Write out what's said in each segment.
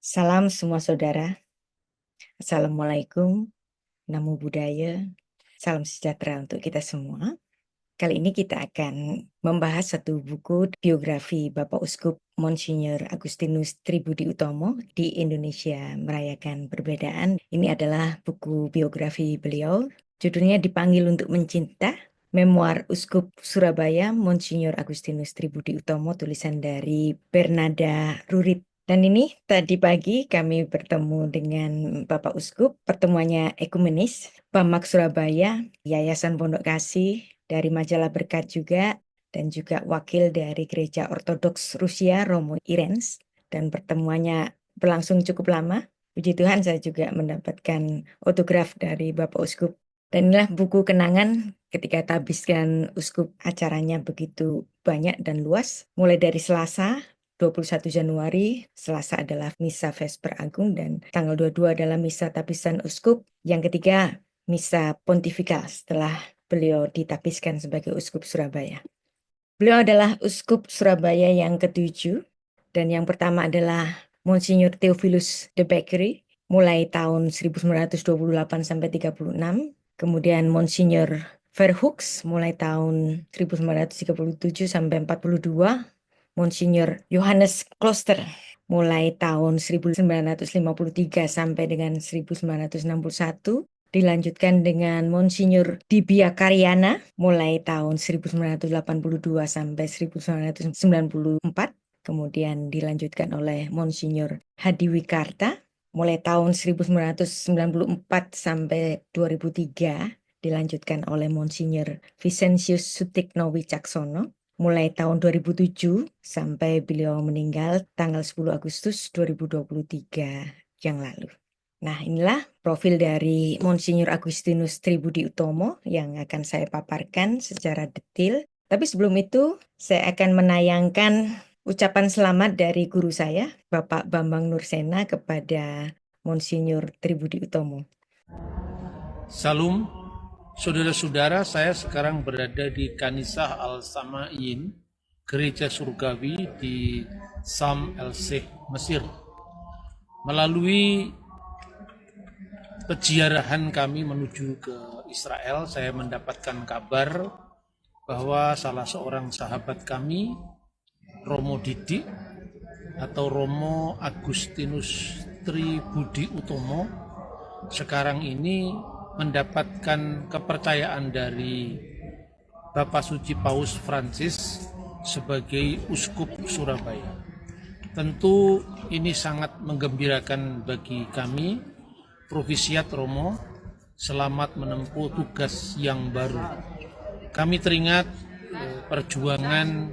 Salam semua saudara, Assalamualaikum, Namo Buddhaya, salam sejahtera untuk kita semua. Kali ini kita akan membahas satu buku biografi Bapak Uskup Monsinyur Agustinus Tribudi Utomo di Indonesia Merayakan Perbedaan. Ini adalah buku biografi beliau, judulnya Dipanggil untuk Mencinta, Memoir Uskup Surabaya Monsinyur Agustinus Tribudi Utomo, tulisan dari Bernada Rurit. Dan ini tadi pagi kami bertemu dengan Bapak Uskup, pertemuannya ekumenis, Bamak Surabaya, Yayasan Pondok Kasih, dari Majalah Berkat juga, dan juga wakil dari Gereja Ortodoks Rusia, Romo Irens, dan pertemuannya berlangsung cukup lama. Puji Tuhan saya juga mendapatkan autograf dari Bapak Uskup. Dan inilah buku kenangan ketika habiskan Uskup, acaranya begitu banyak dan luas, mulai dari Selasa 21 Januari, Selasa adalah Misa Vesper Agung, dan tanggal 22 adalah Misa Tapisan Uskup. Yang ketiga, Misa Pontifikal setelah beliau ditapiskan sebagai Uskup Surabaya. Beliau adalah Uskup Surabaya yang ketujuh, dan yang pertama adalah Monsinyur Theophilus de Beckery, mulai tahun 1928 sampai 36. Kemudian Monsinyur Verhoeks mulai tahun 1937 sampai 42. Monsinyur Johannes Kloster mulai tahun 1953 sampai dengan 1961. Dilanjutkan dengan Monsinyur Dibia Karyana mulai tahun 1982 sampai 1994. Kemudian dilanjutkan oleh Monsinyur Hadi Wikarta mulai tahun 1994 sampai 2003. Dilanjutkan oleh Monsinyur Vicentius Sutikno Wicaksono mulai tahun 2007 sampai beliau meninggal tanggal 10 Agustus 2023 yang lalu. Nah, inilah profil dari Monsinyur Agustinus Tribudi Utomo yang akan saya paparkan secara detail. Tapi sebelum itu, saya akan menayangkan ucapan selamat dari guru saya, Bapak Bambang Nursena, kepada Monsinyur Tribudi Utomo. Salam, saudara-saudara, saya sekarang berada di Kanisah Al-Sama'in, Gereja Surgawi di Sham el-Sheikh, Mesir. Melalui peziarahan kami menuju ke Israel, saya mendapatkan kabar bahwa salah seorang sahabat kami, Romo Didik atau Romo Agustinus Tribudi Utomo, sekarang ini mendapatkan kepercayaan dari Bapak Suci Paus Francis sebagai Uskup Surabaya. Tentu ini sangat menggembirakan bagi kami. Provisiat Romo, selamat menempuh tugas yang baru. Kami teringat perjuangan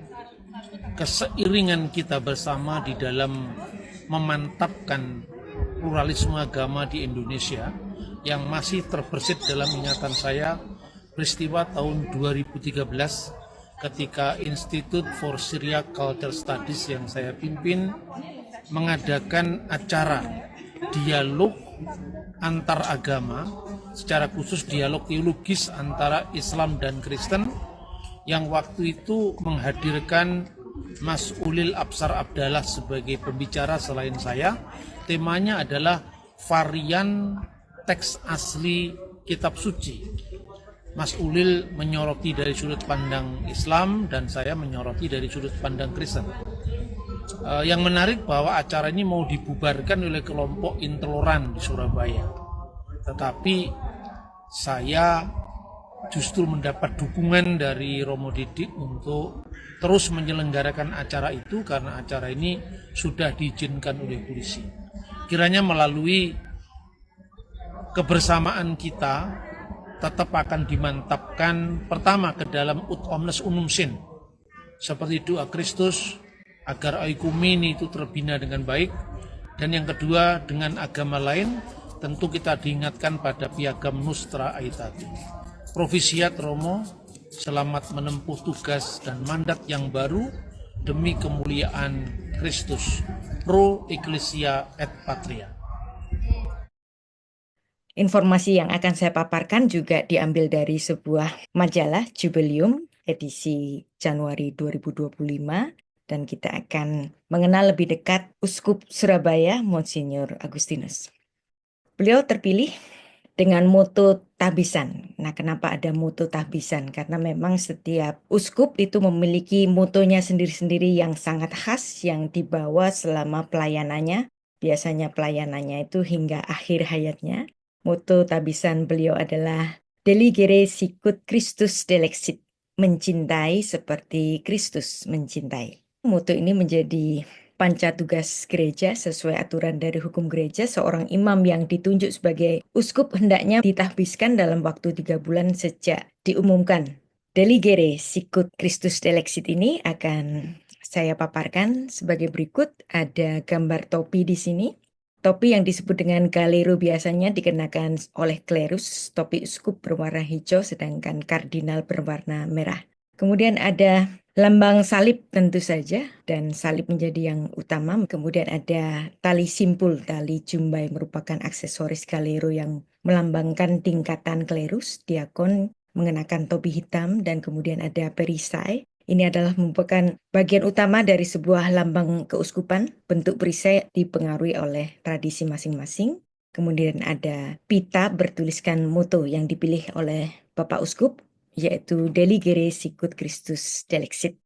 keseiringan kita bersama di dalam memantapkan pluralisme agama di Indonesia yang masih terbersit dalam ingatan saya peristiwa tahun 2013 ketika Institute for Syriac Cultural Studies yang saya pimpin mengadakan acara dialog antar agama, secara khusus dialog teologis antara Islam dan Kristen, yang waktu itu menghadirkan Mas Ulil Absar Abdallah sebagai pembicara selain saya. Temanya adalah varian teks asli kitab suci. Mas Ulil menyoroti dari sudut pandang Islam dan saya menyoroti dari sudut pandang Kristen. Yang menarik bahwa acara ini mau dibubarkan oleh kelompok intoleran di Surabaya. Tetapi saya justru mendapat dukungan dari Romo Didik untuk terus menyelenggarakan acara itu karena acara ini sudah diizinkan oleh polisi. Kiranya melalui kebersamaan kita tetap akan dimantapkan pertama ke dalam ut omnes unum sin, seperti doa Kristus agar oikumene itu terbina dengan baik, dan yang kedua dengan agama lain tentu kita diingatkan pada piagam Nostra Aetate. Provisiat Romo, selamat menempuh tugas dan mandat yang baru demi kemuliaan Kristus. Pro Ecclesia et Patria. Informasi yang akan saya paparkan juga diambil dari sebuah majalah Jubileum edisi Januari 2025. dan kita akan mengenal lebih dekat Uskup Surabaya, Monsinyur Agustinus. Beliau terpilih dengan moto Tahbisan. Nah, kenapa ada moto Tahbisan? Karena memang setiap uskup itu memiliki motonya sendiri-sendiri yang sangat khas yang dibawa selama pelayanannya. Biasanya pelayanannya itu hingga akhir hayatnya. Moto Tahbisan beliau adalah Deligere sicut Christus delexit. Mencintai seperti Kristus mencintai. Moto ini menjadi panca tugas gereja sesuai aturan dari hukum gereja. Seorang imam yang ditunjuk sebagai uskup hendaknya ditahbiskan dalam waktu 3 bulan sejak diumumkan. Deligere sicut Christus delexit ini akan saya paparkan sebagai berikut. Ada gambar topi di sini. Topi yang disebut dengan galero biasanya dikenakan oleh klerus. Topi uskup berwarna hijau sedangkan kardinal berwarna merah. Kemudian ada lambang salib tentu saja, dan salib menjadi yang utama. Kemudian ada tali simpul, tali jumbai merupakan aksesoris galero yang melambangkan tingkatan klerus. Diakon mengenakan topi hitam dan kemudian ada perisai. Ini adalah merupakan bagian utama dari sebuah lambang keuskupan. Bentuk perisai dipengaruhi oleh tradisi masing-masing. Kemudian ada pita bertuliskan moto yang dipilih oleh Bapak Uskup, yaitu Deligere sicut Christus delexit.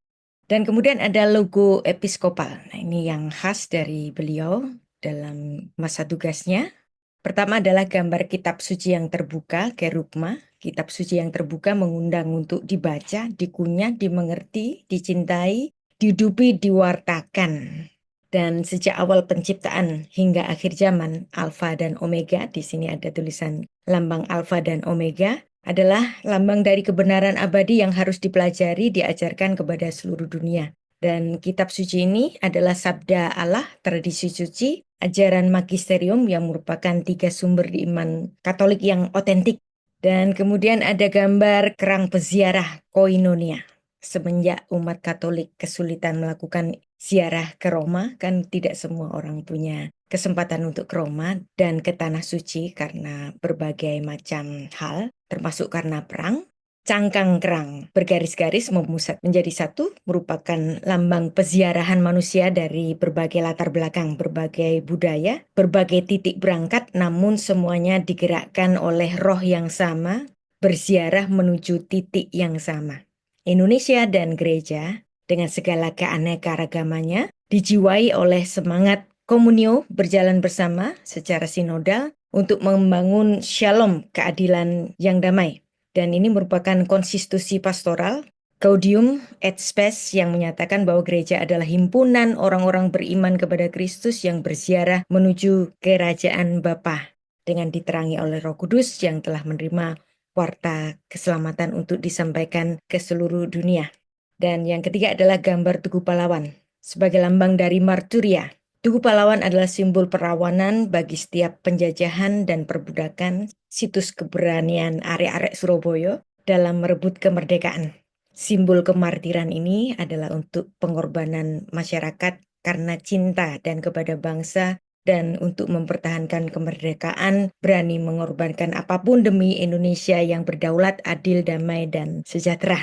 Dan kemudian ada logo episkopal. Nah, ini yang khas dari beliau dalam masa tugasnya. Pertama adalah gambar kitab suci yang terbuka, kerugma. Kitab suci yang terbuka mengundang untuk dibaca, dikunyah, dimengerti, dicintai, dihidupi, diwartakan. Dan sejak awal penciptaan hingga akhir zaman, Alfa dan Omega, di sini ada tulisan lambang Alfa dan Omega, adalah lambang dari kebenaran abadi yang harus dipelajari, diajarkan kepada seluruh dunia. Dan kitab suci ini adalah sabda Allah, tradisi suci, ajaran magisterium yang merupakan 3 sumber di iman Katolik yang otentik. Dan kemudian ada gambar kerang peziarah koinonia. Semenjak umat Katolik kesulitan melakukan ziarah ke Roma, kan tidak semua orang punya kesempatan untuk ke Roma dan ke Tanah Suci karena berbagai macam hal, termasuk karena perang. Cangkang kerang bergaris-garis memusat menjadi satu, merupakan lambang peziarahan manusia dari berbagai latar belakang, berbagai budaya, berbagai titik berangkat, namun semuanya digerakkan oleh roh yang sama, berziarah menuju titik yang sama. Indonesia dan gereja dengan segala keanekaragamannya dijiwai oleh semangat komunio berjalan bersama secara sinodal untuk membangun shalom, keadilan yang damai. Dan ini merupakan konstitusi pastoral Gaudium et Spes yang menyatakan bahwa gereja adalah himpunan orang-orang beriman kepada Kristus yang berziarah menuju kerajaan Bapa dengan diterangi oleh Roh Kudus yang telah menerima warta keselamatan untuk disampaikan ke seluruh dunia. Dan yang ketiga adalah gambar Tugu Pahlawan sebagai lambang dari marturia. Tugu Pahlawan adalah simbol perlawanan bagi setiap penjajahan dan perbudakan, situs keberanian arek-arek Surabaya dalam merebut kemerdekaan. Simbol kemartiran ini adalah untuk pengorbanan masyarakat karena cinta dan kepada bangsa dan untuk mempertahankan kemerdekaan, berani mengorbankan apapun demi Indonesia yang berdaulat, adil, damai, dan sejahtera.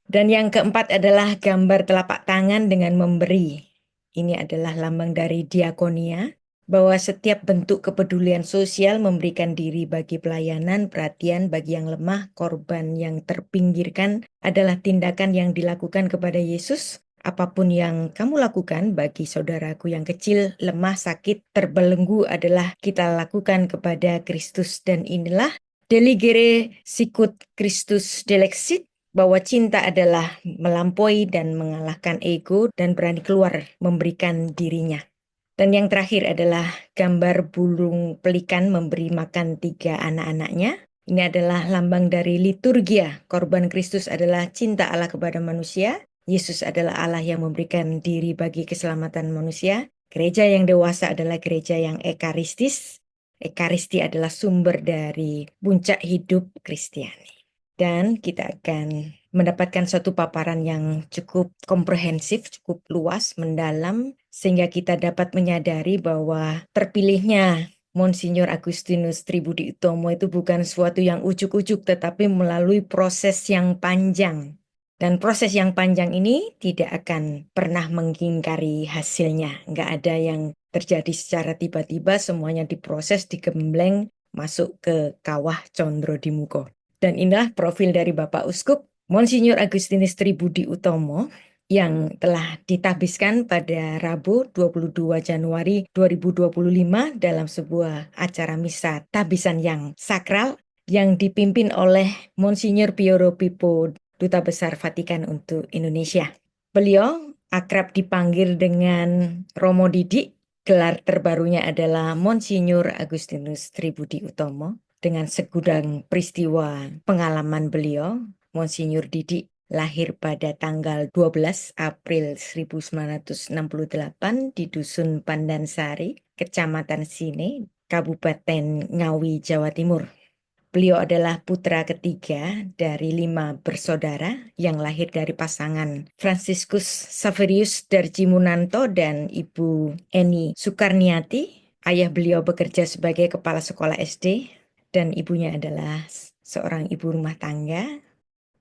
Dan yang keempat adalah gambar telapak tangan dengan memberi. Ini adalah lambang dari diakonia, bahwa setiap bentuk kepedulian sosial memberikan diri bagi pelayanan, perhatian bagi yang lemah, korban yang terpinggirkan adalah tindakan yang dilakukan kepada Yesus. Apapun yang kamu lakukan bagi saudaraku yang kecil, lemah, sakit, terbelenggu adalah kita lakukan kepada Kristus. Dan inilah Deligere sicut Christus delexit, bahwa cinta adalah melampaui dan mengalahkan ego dan berani keluar memberikan dirinya. Dan yang terakhir adalah gambar burung pelikan memberi makan 3 anak-anaknya. Ini adalah lambang dari liturgia. Korban Kristus adalah cinta Allah kepada manusia. Yesus adalah Allah yang memberikan diri bagi keselamatan manusia. Gereja yang dewasa adalah gereja yang ekaristis. Ekaristi adalah sumber dari puncak hidup Kristiani. Dan kita akan mendapatkan satu paparan yang cukup komprehensif, cukup luas, mendalam, sehingga kita dapat menyadari bahwa terpilihnya Monsinyur Agustinus Tribudi Utomo itu bukan suatu yang ujuk-ujuk, tetapi melalui proses yang panjang. Dan proses yang panjang ini tidak akan pernah mengingkari hasilnya. Nggak ada yang terjadi secara tiba-tiba, semuanya diproses, digembleng, masuk ke kawah Condro Dimuko. Dan inilah profil dari Bapak Uskup Monsinyur Agustinus Tribudi Utomo yang telah ditabiskan pada Rabu 22 Januari 2025 dalam sebuah acara misa tabisan yang sakral yang dipimpin oleh Monsinyur Piero Pipo, Duta Besar Vatikan untuk Indonesia. Beliau akrab dipanggil dengan Romo Didi. Gelar terbarunya adalah Monsinyur Agustinus Tribudi Utomo. Dengan segudang peristiwa pengalaman beliau, Monsinyur Didi lahir pada tanggal 12 April 1968 di Dusun Pandansari, Kecamatan Sine, Kabupaten Ngawi, Jawa Timur. Beliau adalah putra ketiga dari 5 bersaudara yang lahir dari pasangan Franciscus Saverius Darjimunanto dan Ibu Eni Sukarniati. Ayah beliau bekerja sebagai kepala sekolah SD dan ibunya adalah seorang ibu rumah tangga.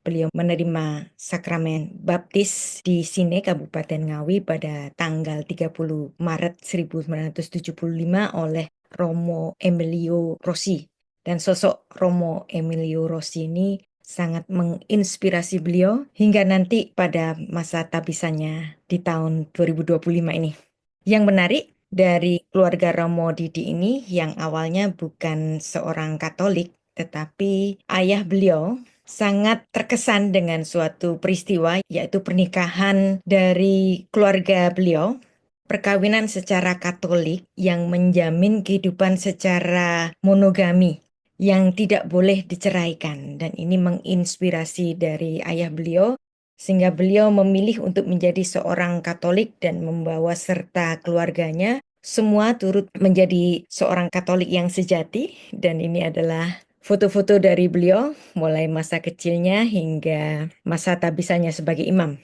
Beliau menerima sakramen baptis di Sine, Kabupaten Ngawi pada tanggal 30 Maret 1975 oleh Romo Emilio Rossi. Dan sosok Romo Emilio Rossi ini sangat menginspirasi beliau hingga nanti pada masa tabisannya di tahun 2025 ini. Yang menarik dari keluarga Romo Didi ini yang awalnya bukan seorang Katolik, tetapi ayah beliau sangat terkesan dengan suatu peristiwa, yaitu pernikahan dari keluarga beliau, perkawinan secara Katolik yang menjamin kehidupan secara monogami yang tidak boleh diceraikan. Dan ini menginspirasi dari ayah beliau, sehingga beliau memilih untuk menjadi seorang Katolik dan membawa serta keluarganya semua turut menjadi seorang Katolik yang sejati. Dan ini adalah foto-foto dari beliau mulai masa kecilnya hingga masa tabisannya sebagai imam.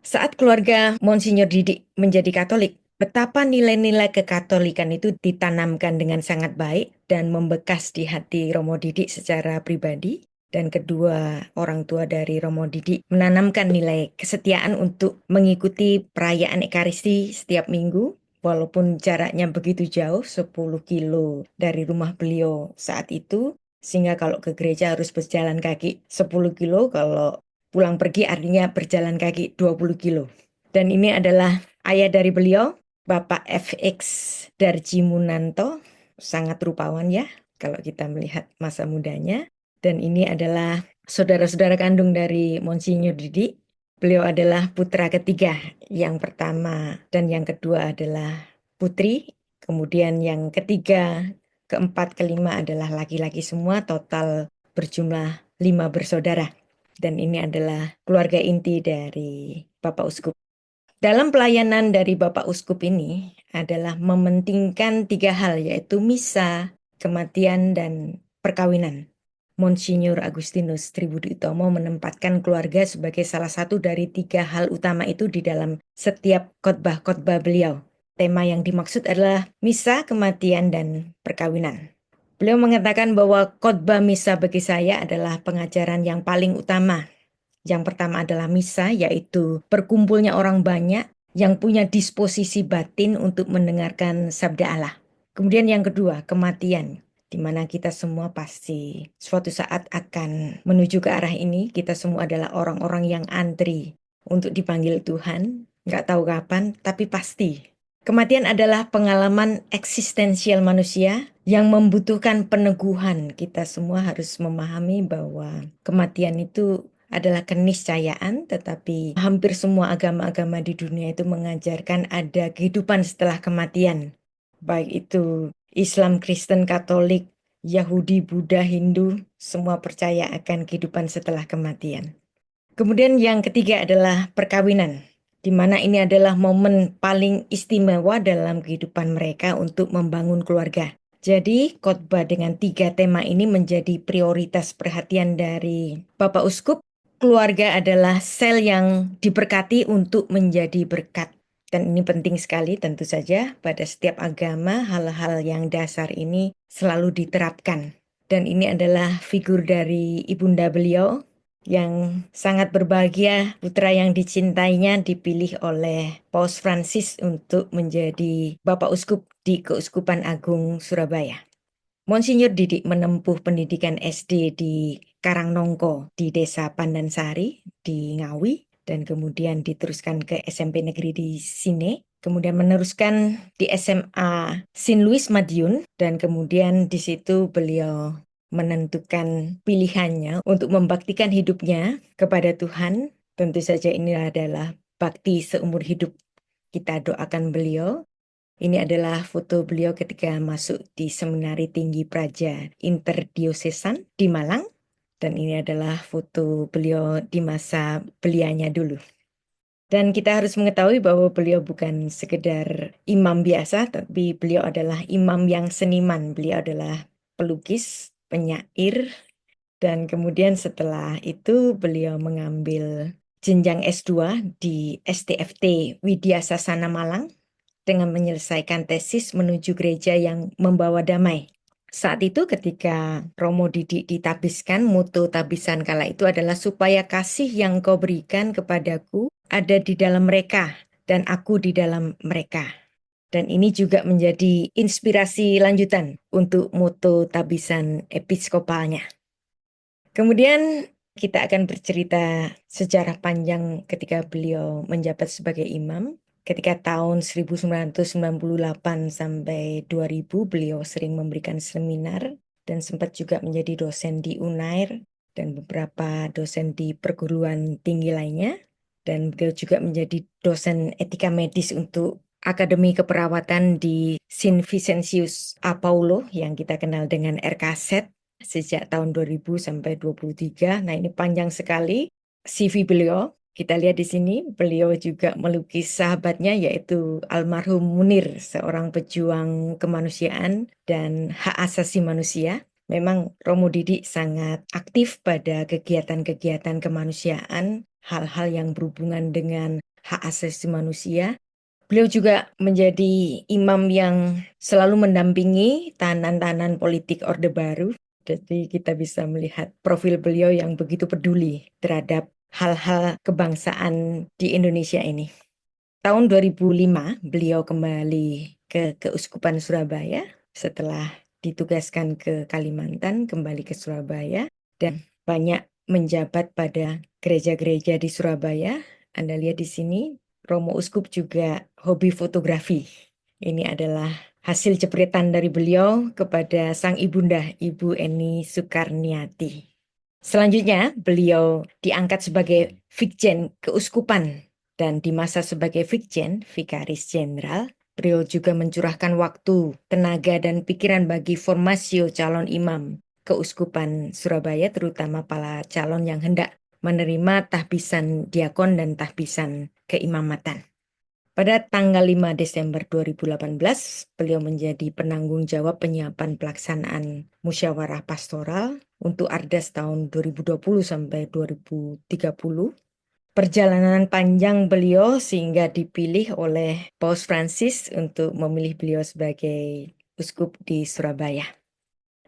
Saat keluarga Monsinyur Didi menjadi Katolik, betapa nilai-nilai kekatolikan itu ditanamkan dengan sangat baik dan membekas di hati Romo Didi secara pribadi. Dan kedua orang tua dari Romo Didi menanamkan nilai kesetiaan untuk mengikuti perayaan Ekaristi setiap minggu, walaupun jaraknya begitu jauh, 10 kilo dari rumah beliau saat itu. Sehingga kalau ke gereja harus berjalan kaki 10 kilo, kalau pulang pergi artinya berjalan kaki 20 kilo. Dan ini adalah ayah dari beliau, Bapak FX Darjimunanto, sangat rupawan ya kalau kita melihat masa mudanya. Dan ini adalah saudara-saudara kandung dari Monsinyur Didi. Beliau adalah putra ketiga, yang pertama dan yang kedua adalah putri, kemudian yang ketiga, keempat, kelima adalah laki-laki semua, total berjumlah 5 bersaudara. Dan ini adalah keluarga inti dari Bapak Uskup. Dalam pelayanan dari Bapak Uskup ini adalah mementingkan 3 hal, yaitu misa, kematian, dan perkawinan. Monsinyur Agustinus Tribudi Utomo menempatkan keluarga sebagai salah satu dari 3 hal utama itu di dalam setiap khotbah-khotbah beliau. Tema yang dimaksud adalah misa, kematian, dan perkawinan. Beliau mengatakan bahwa khotbah misa bagi saya adalah pengajaran yang paling utama. Yang pertama adalah misa, yaitu berkumpulnya orang banyak yang punya disposisi batin untuk mendengarkan sabda Allah. Kemudian yang kedua, kematian, di mana kita semua pasti suatu saat akan menuju ke arah ini. Kita semua adalah orang-orang yang antri untuk dipanggil Tuhan. Nggak tahu kapan, tapi pasti. Kematian adalah pengalaman eksistensial manusia yang membutuhkan peneguhan. Kita semua harus memahami bahwa kematian itu adalah keniscayaan, tetapi hampir semua agama-agama di dunia itu mengajarkan ada kehidupan setelah kematian. Baik itu Islam, Kristen, Katolik, Yahudi, Buddha, Hindu, semua percaya akan kehidupan setelah kematian. Kemudian yang ketiga adalah perkawinan, di mana ini adalah momen paling istimewa dalam kehidupan mereka untuk membangun keluarga. Jadi khotbah dengan 3 tema ini menjadi prioritas perhatian dari Bapak Uskup. Keluarga adalah sel yang diberkati untuk menjadi berkat. Dan ini penting sekali tentu saja pada setiap agama, hal-hal yang dasar ini selalu diterapkan. Dan ini adalah figur dari ibunda beliau, yang sangat berbahagia putra yang dicintainya dipilih oleh Paus Francis untuk menjadi Bapak Uskup di Keuskupan Agung Surabaya. Monsinyur Didik menempuh pendidikan SD di Karangnongko di Desa Pandansari di Ngawi dan kemudian diteruskan ke SMP Negeri di Sine, kemudian meneruskan di SMA Sin Luis Madiun dan kemudian di situ beliau menentukan pilihannya untuk membaktikan hidupnya kepada Tuhan. Tentu saja ini adalah bakti seumur hidup. Kita doakan beliau. Ini adalah foto beliau ketika masuk di Seminari Tinggi Praja Interdiosesan di Malang. Dan ini adalah foto beliau di masa belianya dulu. Dan kita harus mengetahui bahwa beliau bukan sekedar imam biasa, tapi beliau adalah imam yang seniman. Beliau adalah pelukis, penyair, dan kemudian setelah itu beliau mengambil jenjang S2 di STFT Widya Sasana Malang dengan menyelesaikan tesis menuju gereja yang membawa damai. Saat itu ketika Romo Didik ditabiskan, moto tabisan kala itu adalah supaya kasih yang kau berikan kepadaku ada di dalam mereka dan aku di dalam mereka. Dan ini juga menjadi inspirasi lanjutan untuk moto tabisan episkopalnya. Kemudian kita akan bercerita sejarah panjang ketika beliau menjabat sebagai imam. Ketika tahun 1998 sampai 2000 beliau sering memberikan seminar dan sempat juga menjadi dosen di UNAIR dan beberapa dosen di perguruan tinggi lainnya. Dan beliau juga menjadi dosen etika medis untuk Akademi Keperawatan di Sin Vicentius A Paulo yang kita kenal dengan RKZ sejak tahun 2000 sampai 23. Nah, ini panjang sekali CV beliau. Kita lihat di sini, beliau juga melukis sahabatnya yaitu almarhum Munir, seorang pejuang kemanusiaan dan hak asasi manusia. Memang Romo Didik sangat aktif pada kegiatan-kegiatan kemanusiaan, hal-hal yang berhubungan dengan hak asasi manusia. Beliau juga menjadi imam yang selalu mendampingi tahanan-tahanan politik Orde Baru. Jadi kita bisa melihat profil beliau yang begitu peduli terhadap hal-hal kebangsaan di Indonesia ini. Tahun 2005 beliau kembali ke Keuskupan Surabaya setelah ditugaskan ke Kalimantan, kembali ke Surabaya dan banyak menjabat pada gereja-gereja di Surabaya. Anda lihat di sini, Romo Uskup juga hobi fotografi. Ini adalah hasil jepretan dari beliau kepada sang ibunda, Ibu Eni Soekarniati. Selanjutnya, beliau diangkat sebagai Vikjen Keuskupan dan di masa sebagai Vikjen, Vikaris Jenderal, beliau juga mencurahkan waktu, tenaga, dan pikiran bagi formasio calon imam Keuskupan Surabaya, terutama para calon yang hendak menerima tahbisan diakon dan tahbisan keimamatan. Pada tanggal 5 Desember 2018, beliau menjadi penanggung jawab penyiapan pelaksanaan musyawarah pastoral untuk Ardas tahun 2020 sampai 2030. Perjalanan panjang beliau sehingga dipilih oleh Paus Francis untuk memilih beliau sebagai uskup di Surabaya.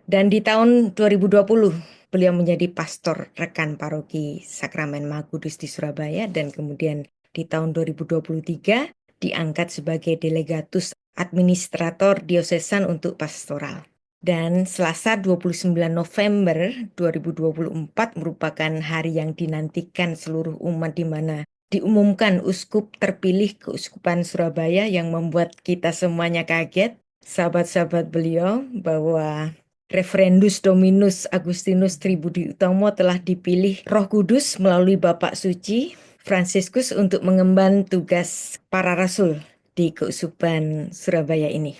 Dan di tahun 2020, beliau menjadi pastor rekan paroki Sakramen Maha Kudus di Surabaya dan kemudian di tahun 2023 diangkat sebagai delegatus administrator diosesan untuk pastoral. Dan Selasa 29 November 2024 merupakan hari yang dinantikan seluruh umat di mana diumumkan uskup terpilih Keuskupan Surabaya yang membuat kita semuanya kaget, sahabat-sahabat beliau, bahwa Reverendus Dominus Agustinus Tribudi Utomo telah dipilih Roh Kudus melalui Bapak Suci Fransiskus untuk mengemban tugas para rasul di Keuskupan Surabaya ini.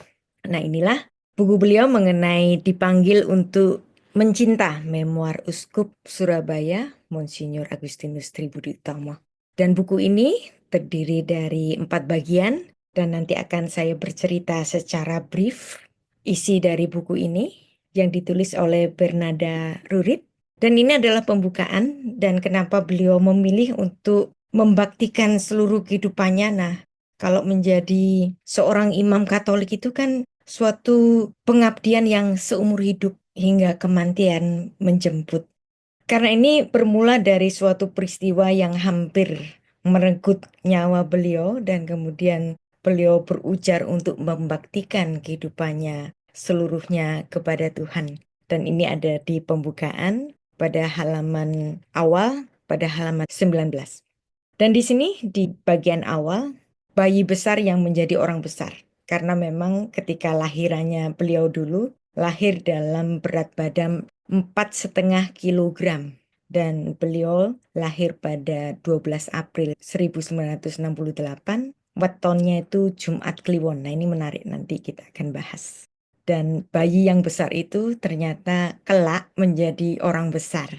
Nah, inilah buku beliau mengenai dipanggil untuk mencinta, memoir Uskup Surabaya Monsinyur Agustinus Tribudi Utomo. Dan buku ini terdiri dari 4 bagian dan nanti akan saya bercerita secara brief isi dari buku ini yang ditulis oleh Bernarda Rurit. Dan ini adalah pembukaan dan kenapa beliau memilih untuk membaktikan seluruh kehidupannya. Nah, kalau menjadi seorang imam Katolik itu kan suatu pengabdian yang seumur hidup hingga kematian menjemput. Karena ini bermula dari suatu peristiwa yang hampir merenggut nyawa beliau dan kemudian beliau berujar untuk membaktikan kehidupannya seluruhnya kepada Tuhan. Dan ini ada di pembukaan pada halaman awal, pada halaman 19. Dan di sini di bagian awal, bayi besar yang menjadi orang besar. Karena memang ketika lahirannya beliau dulu, lahir dalam berat badan 4,5 kilogram. Dan beliau lahir pada 12 April 1968. Wetonnya itu Jumat Kliwon. Nah ini menarik, nanti kita akan bahas. Dan bayi yang besar itu ternyata kelak menjadi orang besar.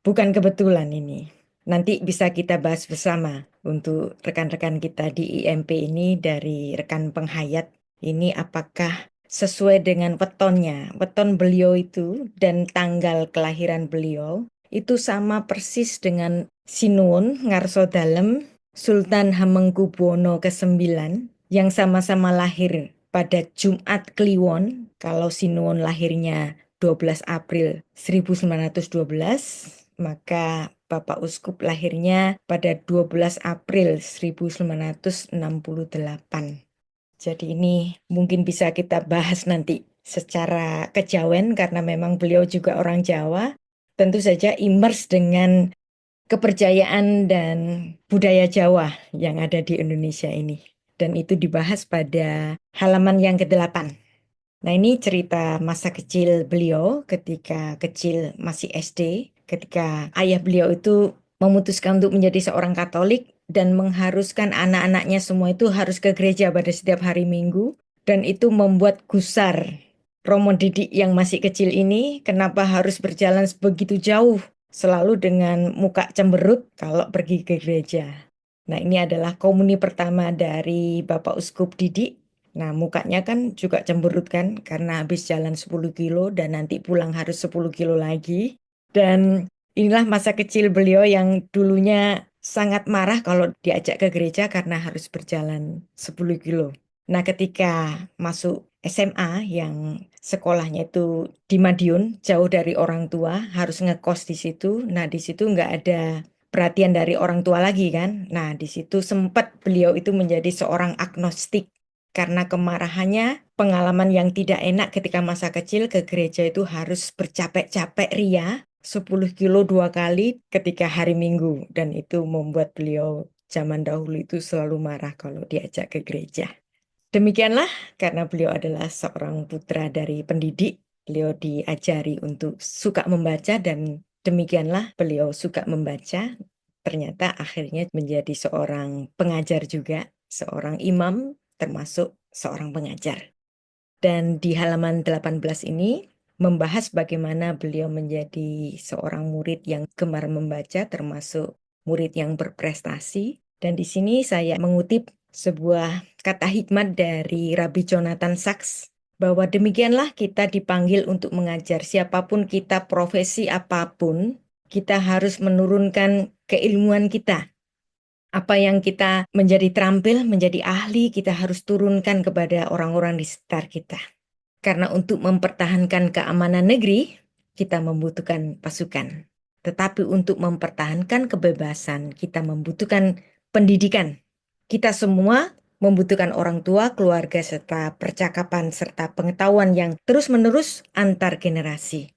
Bukan kebetulan ini. Nanti bisa kita bahas bersama untuk rekan-rekan kita di IMP ini dari rekan penghayat. Ini apakah sesuai dengan wetonnya. Weton beliau itu dan tanggal kelahiran beliau itu sama persis dengan Sinuwun Ngarso-Dalem Sultan Hamengkubuwono ke-9 yang sama-sama lahir pada Jumat Kliwon. Kalau Sinuwun lahirnya 12 April 1912, maka Bapak Uskup lahirnya pada 12 April 1968. Jadi ini mungkin bisa kita bahas nanti secara kejawen karena memang beliau juga orang Jawa. Tentu saja imers dengan kepercayaan dan budaya Jawa yang ada di Indonesia ini. Dan itu dibahas pada halaman yang ke-8. Nah ini cerita masa kecil beliau ketika kecil masih SD, ketika ayah beliau itu memutuskan untuk menjadi seorang Katolik dan mengharuskan anak-anaknya semua itu harus ke gereja pada setiap hari Minggu. Dan itu membuat gusar Romo Didik yang masih kecil ini kenapa harus berjalan begitu jauh, selalu dengan muka cemberut kalau pergi ke gereja. Nah ini adalah komuni pertama dari Bapak Uskup Didik. Nah, mukanya kan juga cemberut kan karena habis jalan 10 kilo dan nanti pulang harus 10 kilo lagi. Dan inilah masa kecil beliau yang dulunya sangat marah kalau diajak ke gereja karena harus berjalan 10 kilo. Nah, ketika masuk SMA yang sekolahnya itu di Madiun, jauh dari orang tua, harus ngekos di situ. Nah, di situ nggak ada perhatian dari orang tua lagi kan. Nah, di situ sempat beliau itu menjadi seorang agnostik karena kemarahannya, pengalaman yang tidak enak ketika masa kecil ke gereja itu harus bercapek-capek ria 10 kilo 2 kali ketika hari Minggu. Dan itu membuat beliau zaman dahulu itu selalu marah kalau diajak ke gereja. Demikianlah karena beliau adalah seorang putra dari pendidik. Beliau diajari untuk suka membaca dan demikianlah beliau suka membaca. Ternyata akhirnya menjadi seorang pengajar juga, seorang imam termasuk seorang pengajar. Dan di halaman 18 ini membahas bagaimana beliau menjadi seorang murid yang gemar membaca termasuk murid yang berprestasi. Dan di sini saya mengutip sebuah kata hikmat dari Rabbi Jonathan Sacks bahwa demikianlah kita dipanggil untuk mengajar siapapun kita, profesi apapun, kita harus menurunkan keilmuan kita. Apa yang kita menjadi terampil, menjadi ahli, kita harus turunkan kepada orang-orang di sekitar kita. Karena untuk mempertahankan keamanan negeri, kita membutuhkan pasukan. Tetapi untuk mempertahankan kebebasan, kita membutuhkan pendidikan. Kita semua membutuhkan orang tua, keluarga, serta percakapan, serta pengetahuan yang terus-menerus antar generasi.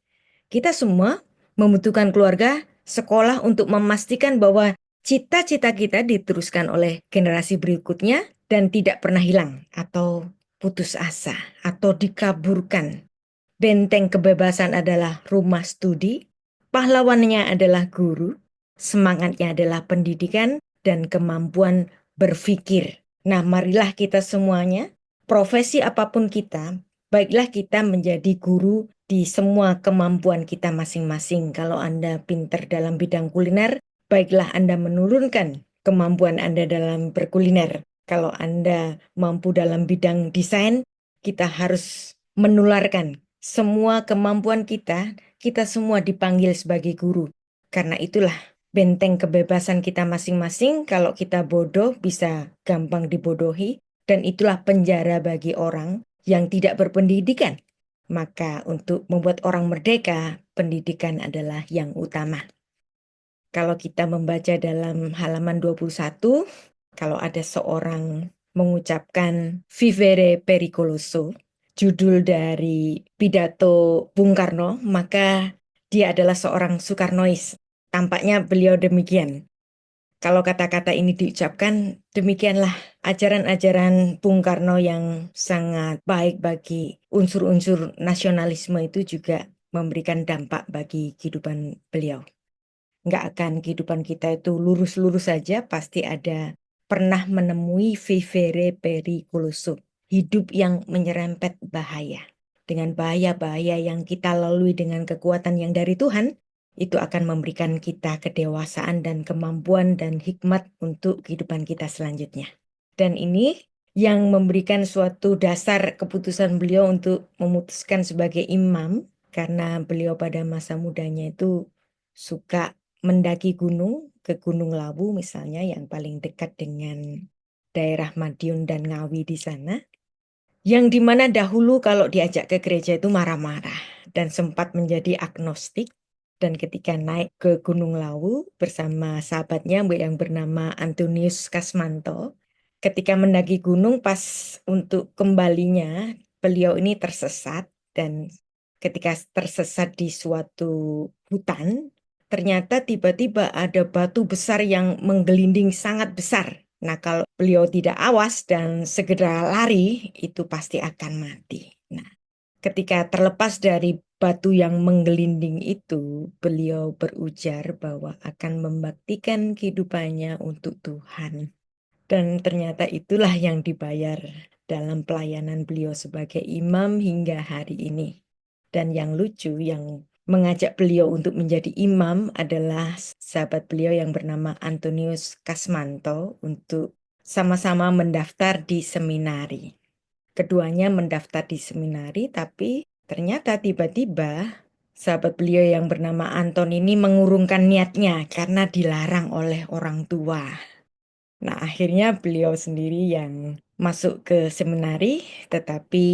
Kita semua membutuhkan keluarga, sekolah untuk memastikan bahwa cita-cita kita diteruskan oleh generasi berikutnya dan tidak pernah hilang atau putus asa atau dikaburkan. Benteng kebebasan adalah rumah studi, pahlawannya adalah guru, semangatnya adalah pendidikan dan kemampuan berpikir. Nah, marilah kita semuanya, profesi apapun kita, baiklah kita menjadi guru di semua kemampuan kita masing-masing. Kalau Anda pintar dalam bidang kuliner, baiklah Anda menurunkan kemampuan Anda dalam berkuliner. Kalau Anda mampu dalam bidang desain, kita harus menularkan semua kemampuan kita, kita semua dipanggil sebagai guru. Karena itulah benteng kebebasan kita masing-masing. Kalau kita bodoh bisa gampang dibodohi. Dan itulah penjara bagi orang yang tidak berpendidikan. Maka untuk membuat orang merdeka, pendidikan adalah yang utama. Kalau kita membaca dalam halaman 21, kalau ada seorang mengucapkan Vivere Pericoloso, judul dari pidato Bung Karno, maka dia adalah seorang Soekarnois. Tampaknya beliau demikian. Kalau kata-kata ini diucapkan, demikianlah ajaran-ajaran Bung Karno yang sangat baik bagi unsur-unsur nasionalisme itu juga memberikan dampak bagi kehidupan beliau. Nggak akan kehidupan kita itu lurus-lurus saja, pasti ada pernah menemui vivere pericoloso, hidup yang menyerempet bahaya. Dengan bahaya-bahaya yang kita lalui dengan kekuatan yang dari Tuhan, itu akan memberikan kita kedewasaan dan kemampuan dan hikmat untuk kehidupan kita selanjutnya. Dan ini yang memberikan suatu dasar keputusan beliau untuk memutuskan sebagai imam, karena beliau pada masa mudanya itu suka mendaki gunung, ke Gunung Lawu misalnya yang paling dekat dengan daerah Madiun dan Ngawi di sana, yang dimana dahulu kalau diajak ke gereja itu marah-marah dan sempat menjadi agnostik. Dan ketika naik ke Gunung Lawu bersama sahabatnya yang bernama Antonius Kasmanto, ketika mendaki gunung pas untuk kembalinya, beliau ini tersesat dan ketika tersesat di suatu hutan, ternyata tiba-tiba ada batu besar yang menggelinding sangat besar. Nah, kalau beliau tidak awas dan segera lari, itu pasti akan mati. Nah, ketika terlepas dari batu yang menggelinding itu, beliau berujar bahwa akan membaktikan kehidupannya untuk Tuhan. Dan ternyata itulah yang dibayar dalam pelayanan beliau sebagai imam hingga hari ini. Dan yang lucu, yang mengajak beliau untuk menjadi imam adalah sahabat beliau yang bernama Antonius Kasmanto untuk sama-sama mendaftar di seminari. Keduanya mendaftar di seminari, tapi ternyata tiba-tiba sahabat beliau yang bernama Anton ini mengurungkan niatnya karena dilarang oleh orang tua. Nah, akhirnya beliau sendiri yang masuk ke seminari, tetapi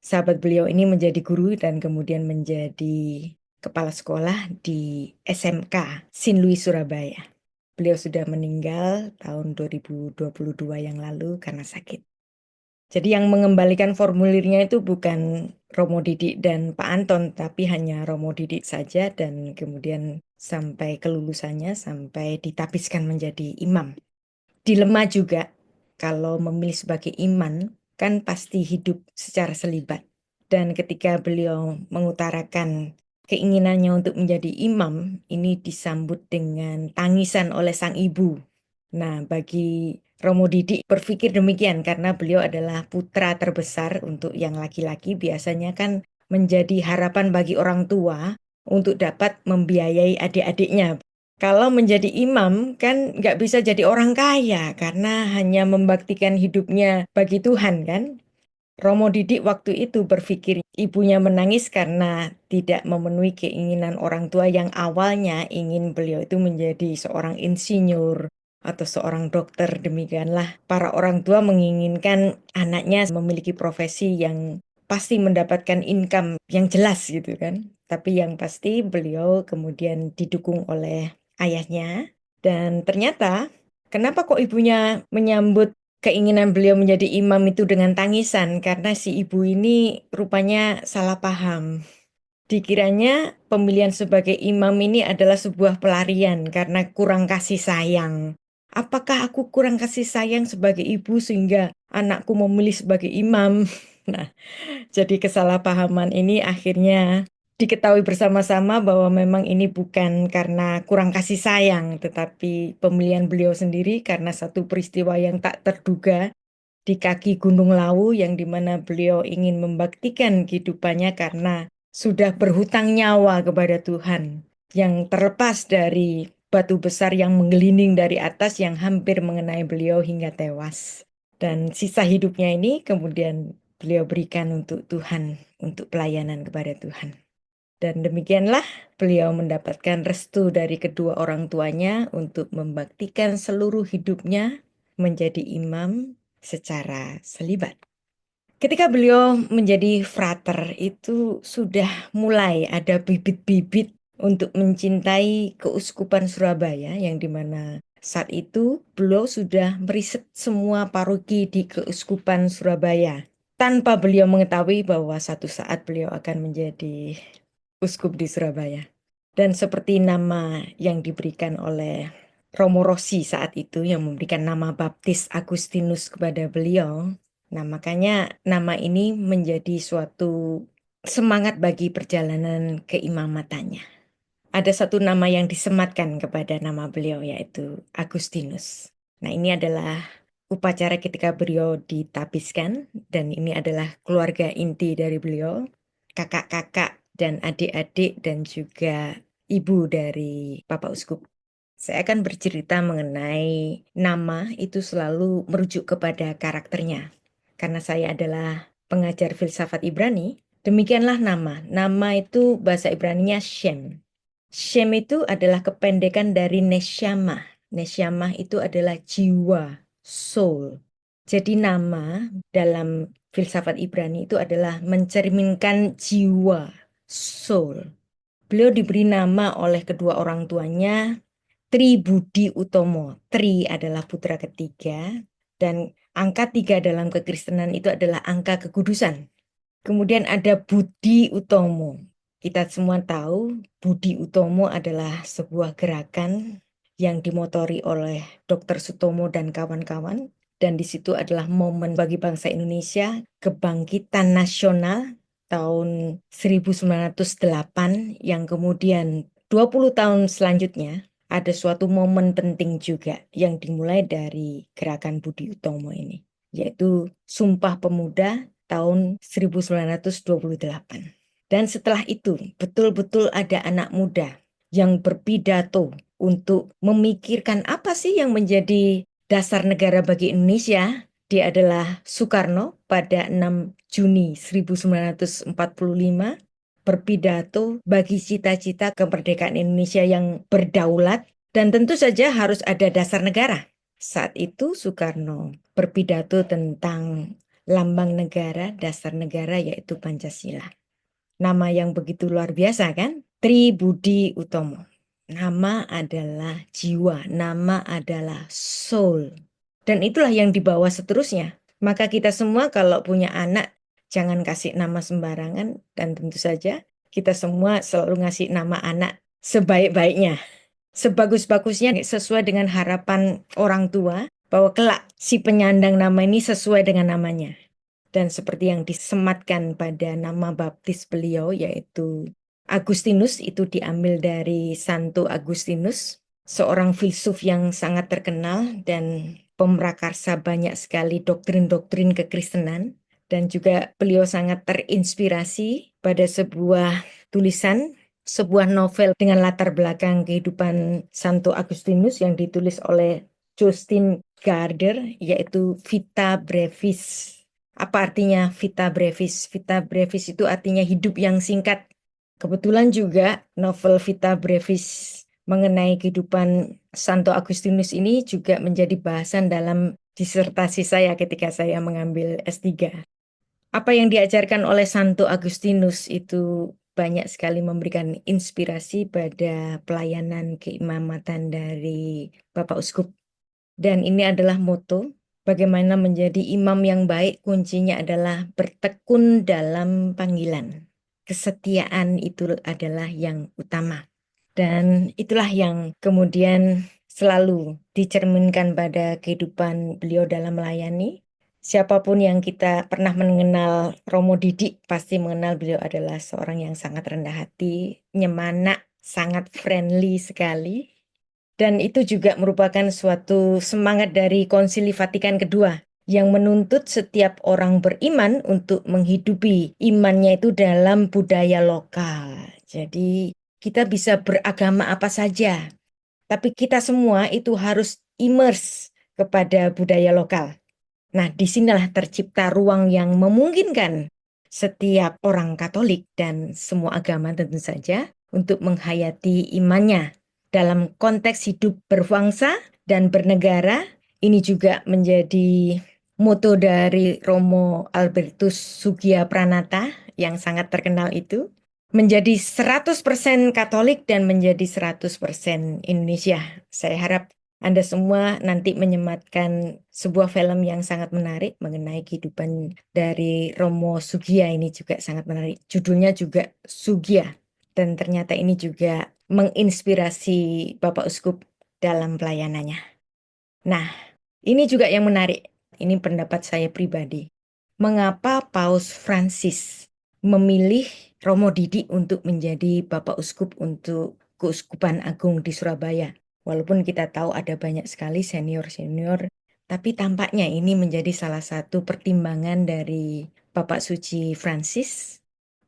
sahabat beliau ini menjadi guru dan kemudian menjadi kepala sekolah di SMK Sin Louis Surabaya. Beliau sudah meninggal tahun 2022 yang lalu karena sakit. Jadi yang mengembalikan formulirnya itu bukan Romo Didik dan Pak Anton, tapi hanya Romo Didik saja dan kemudian sampai kelulusannya, sampai ditapiskan menjadi imam. Dilema juga kalau memilih sebagai iman kan pasti hidup secara selibat. Dan ketika beliau mengutarakan keinginannya untuk menjadi imam, ini disambut dengan tangisan oleh sang ibu. Nah, bagi Romo Didik berpikir demikian karena beliau adalah putra terbesar untuk yang laki-laki, biasanya kan menjadi harapan bagi orang tua untuk dapat membiayai adik-adiknya. Kalau menjadi imam kan nggak bisa jadi orang kaya karena hanya membaktikan hidupnya bagi Tuhan kan. Romo Didik waktu itu berpikir ibunya menangis karena tidak memenuhi keinginan orang tua yang awalnya ingin beliau itu menjadi seorang insinyur atau seorang dokter. Demikianlah para orang tua menginginkan anaknya memiliki profesi yang pasti mendapatkan income yang jelas gitu kan. Tapi yang pasti beliau kemudian didukung oleh ayahnya. Dan ternyata kenapa kok ibunya menyambut keinginan beliau menjadi imam itu dengan tangisan? Karena si ibu ini rupanya salah paham. Dikiranya pemilihan sebagai imam ini adalah sebuah pelarian karena kurang kasih sayang. Apakah aku kurang kasih sayang sebagai ibu sehingga anakku memilih sebagai imam? Nah, jadi kesalahpahaman ini akhirnya diketahui bersama-sama bahwa memang ini bukan karena kurang kasih sayang, tetapi pemilihan beliau sendiri karena satu peristiwa yang tak terduga di kaki Gunung Lawu yang dimana beliau ingin membaktikan kehidupannya karena sudah berhutang nyawa kepada Tuhan yang terlepas dari batu besar yang menggelinding dari atas yang hampir mengenai beliau hingga tewas. Dan sisa hidupnya ini kemudian beliau berikan untuk Tuhan, untuk pelayanan kepada Tuhan. Dan demikianlah beliau mendapatkan restu dari kedua orang tuanya untuk membaktikan seluruh hidupnya menjadi imam secara selibat. Ketika beliau menjadi frater itu sudah mulai ada bibit-bibit untuk mencintai Keuskupan Surabaya yang dimana saat itu beliau sudah meriset semua paroki di Keuskupan Surabaya tanpa beliau mengetahui bahwa satu saat beliau akan menjadi uskup di Surabaya. Dan seperti nama yang diberikan oleh Romo Rossi saat itu yang memberikan nama baptis Agustinus kepada beliau. Nah, makanya nama ini menjadi suatu semangat bagi perjalanan keimamatannya. Ada satu nama yang disematkan kepada nama beliau yaitu Agustinus. Nah, ini adalah upacara ketika beliau ditabiskan dan ini adalah keluarga inti dari beliau, kakak-kakak dan adik-adik dan juga ibu dari Bapak Uskup. Saya akan bercerita mengenai nama itu selalu merujuk kepada karakternya. Karena saya adalah pengajar filsafat Ibrani, demikianlah nama. Nama itu bahasa Ibraninya Shem. Shem itu adalah kependekan dari Neshama. Neshama itu adalah jiwa, soul. Jadi nama dalam filsafat Ibrani itu adalah mencerminkan jiwa, soul. Beliau diberi nama oleh kedua orang tuanya Tri Budi Utomo. Tri adalah putra ketiga dan angka 3 dalam kekristenan itu adalah angka kekudusan. Kemudian ada Budi Utomo. Kita semua tahu Budi Utomo adalah sebuah gerakan yang dimotori oleh Dr. Sutomo dan kawan-kawan. Dan di situ adalah momen bagi bangsa Indonesia kebangkitan nasional tahun 1908 yang kemudian 20 tahun selanjutnya ada suatu momen penting juga yang dimulai dari gerakan Budi Utomo ini, yaitu Sumpah Pemuda tahun 1928. Dan setelah itu betul-betul ada anak muda yang berpidato untuk memikirkan apa sih yang menjadi dasar negara bagi Indonesia. Dia adalah Soekarno pada 6 Juni 1945 berpidato bagi cita-cita kemerdekaan Indonesia yang berdaulat dan tentu saja harus ada dasar negara. Saat itu Soekarno berpidato tentang lambang negara, dasar negara yaitu Pancasila. Nama yang begitu luar biasa kan? Tri Budi Utomo. Nama adalah jiwa, nama adalah soul. Dan itulah yang dibawa seterusnya. Maka kita semua kalau punya anak, jangan kasih nama sembarangan. Dan tentu saja kita semua selalu ngasih nama anak sebaik-baiknya. Sebagus-bagusnya sesuai dengan harapan orang tua bahwa kelak si penyandang nama ini sesuai dengan namanya. Dan seperti yang disematkan pada nama baptis beliau yaitu Agustinus itu diambil dari Santo Agustinus, seorang filsuf yang sangat terkenal dan pemrakarsa banyak sekali doktrin-doktrin kekristenan. Dan juga beliau sangat terinspirasi pada sebuah tulisan, sebuah novel dengan latar belakang kehidupan Santo Agustinus yang ditulis oleh Justin Gardner, yaitu Vita Brevis. Apa artinya Vita Brevis? Vita Brevis itu artinya hidup yang singkat. Kebetulan juga novel Vita Brevis mengenai kehidupan Santo Agustinus ini juga menjadi bahasan dalam disertasi saya ketika saya mengambil S3. Apa yang diajarkan oleh Santo Agustinus itu banyak sekali memberikan inspirasi pada pelayanan keimamatan dari Bapak Uskup. Dan ini adalah moto, bagaimana menjadi imam yang baik, kuncinya adalah bertekun dalam panggilan. Kesetiaan itu adalah yang utama. Dan itulah yang kemudian selalu dicerminkan pada kehidupan beliau dalam melayani. Siapapun yang kita pernah mengenal Romo Didik pasti mengenal beliau adalah seorang yang sangat rendah hati, nyemanak, sangat friendly sekali. Dan itu juga merupakan suatu semangat dari Konsili Vatikan kedua yang menuntut setiap orang beriman untuk menghidupi imannya itu dalam budaya lokal. Jadi kita bisa beragama apa saja, tapi kita semua itu harus immerse kepada budaya lokal. Nah, disinilah tercipta ruang yang memungkinkan setiap orang Katolik dan semua agama tentu saja untuk menghayati imannya dalam konteks hidup berbangsa dan bernegara. Ini juga menjadi moto dari Romo Albertus Sugiya-Pranata yang sangat terkenal itu, menjadi 100% Katolik dan menjadi 100% Indonesia. Saya harap Anda semua nanti menyematkan sebuah film yang sangat menarik mengenai kehidupan dari Romo Sugih ini juga sangat menarik. Judulnya juga Sugih dan ternyata ini juga menginspirasi Bapak Uskup dalam pelayanannya. Nah, ini juga yang menarik. Ini pendapat saya pribadi. Mengapa Paus Francis memilih Romo Didi untuk menjadi Bapak Uskup untuk Keuskupan Agung di Surabaya? Walaupun kita tahu ada banyak sekali senior-senior, tapi tampaknya ini menjadi salah satu pertimbangan dari Bapak Suci Francis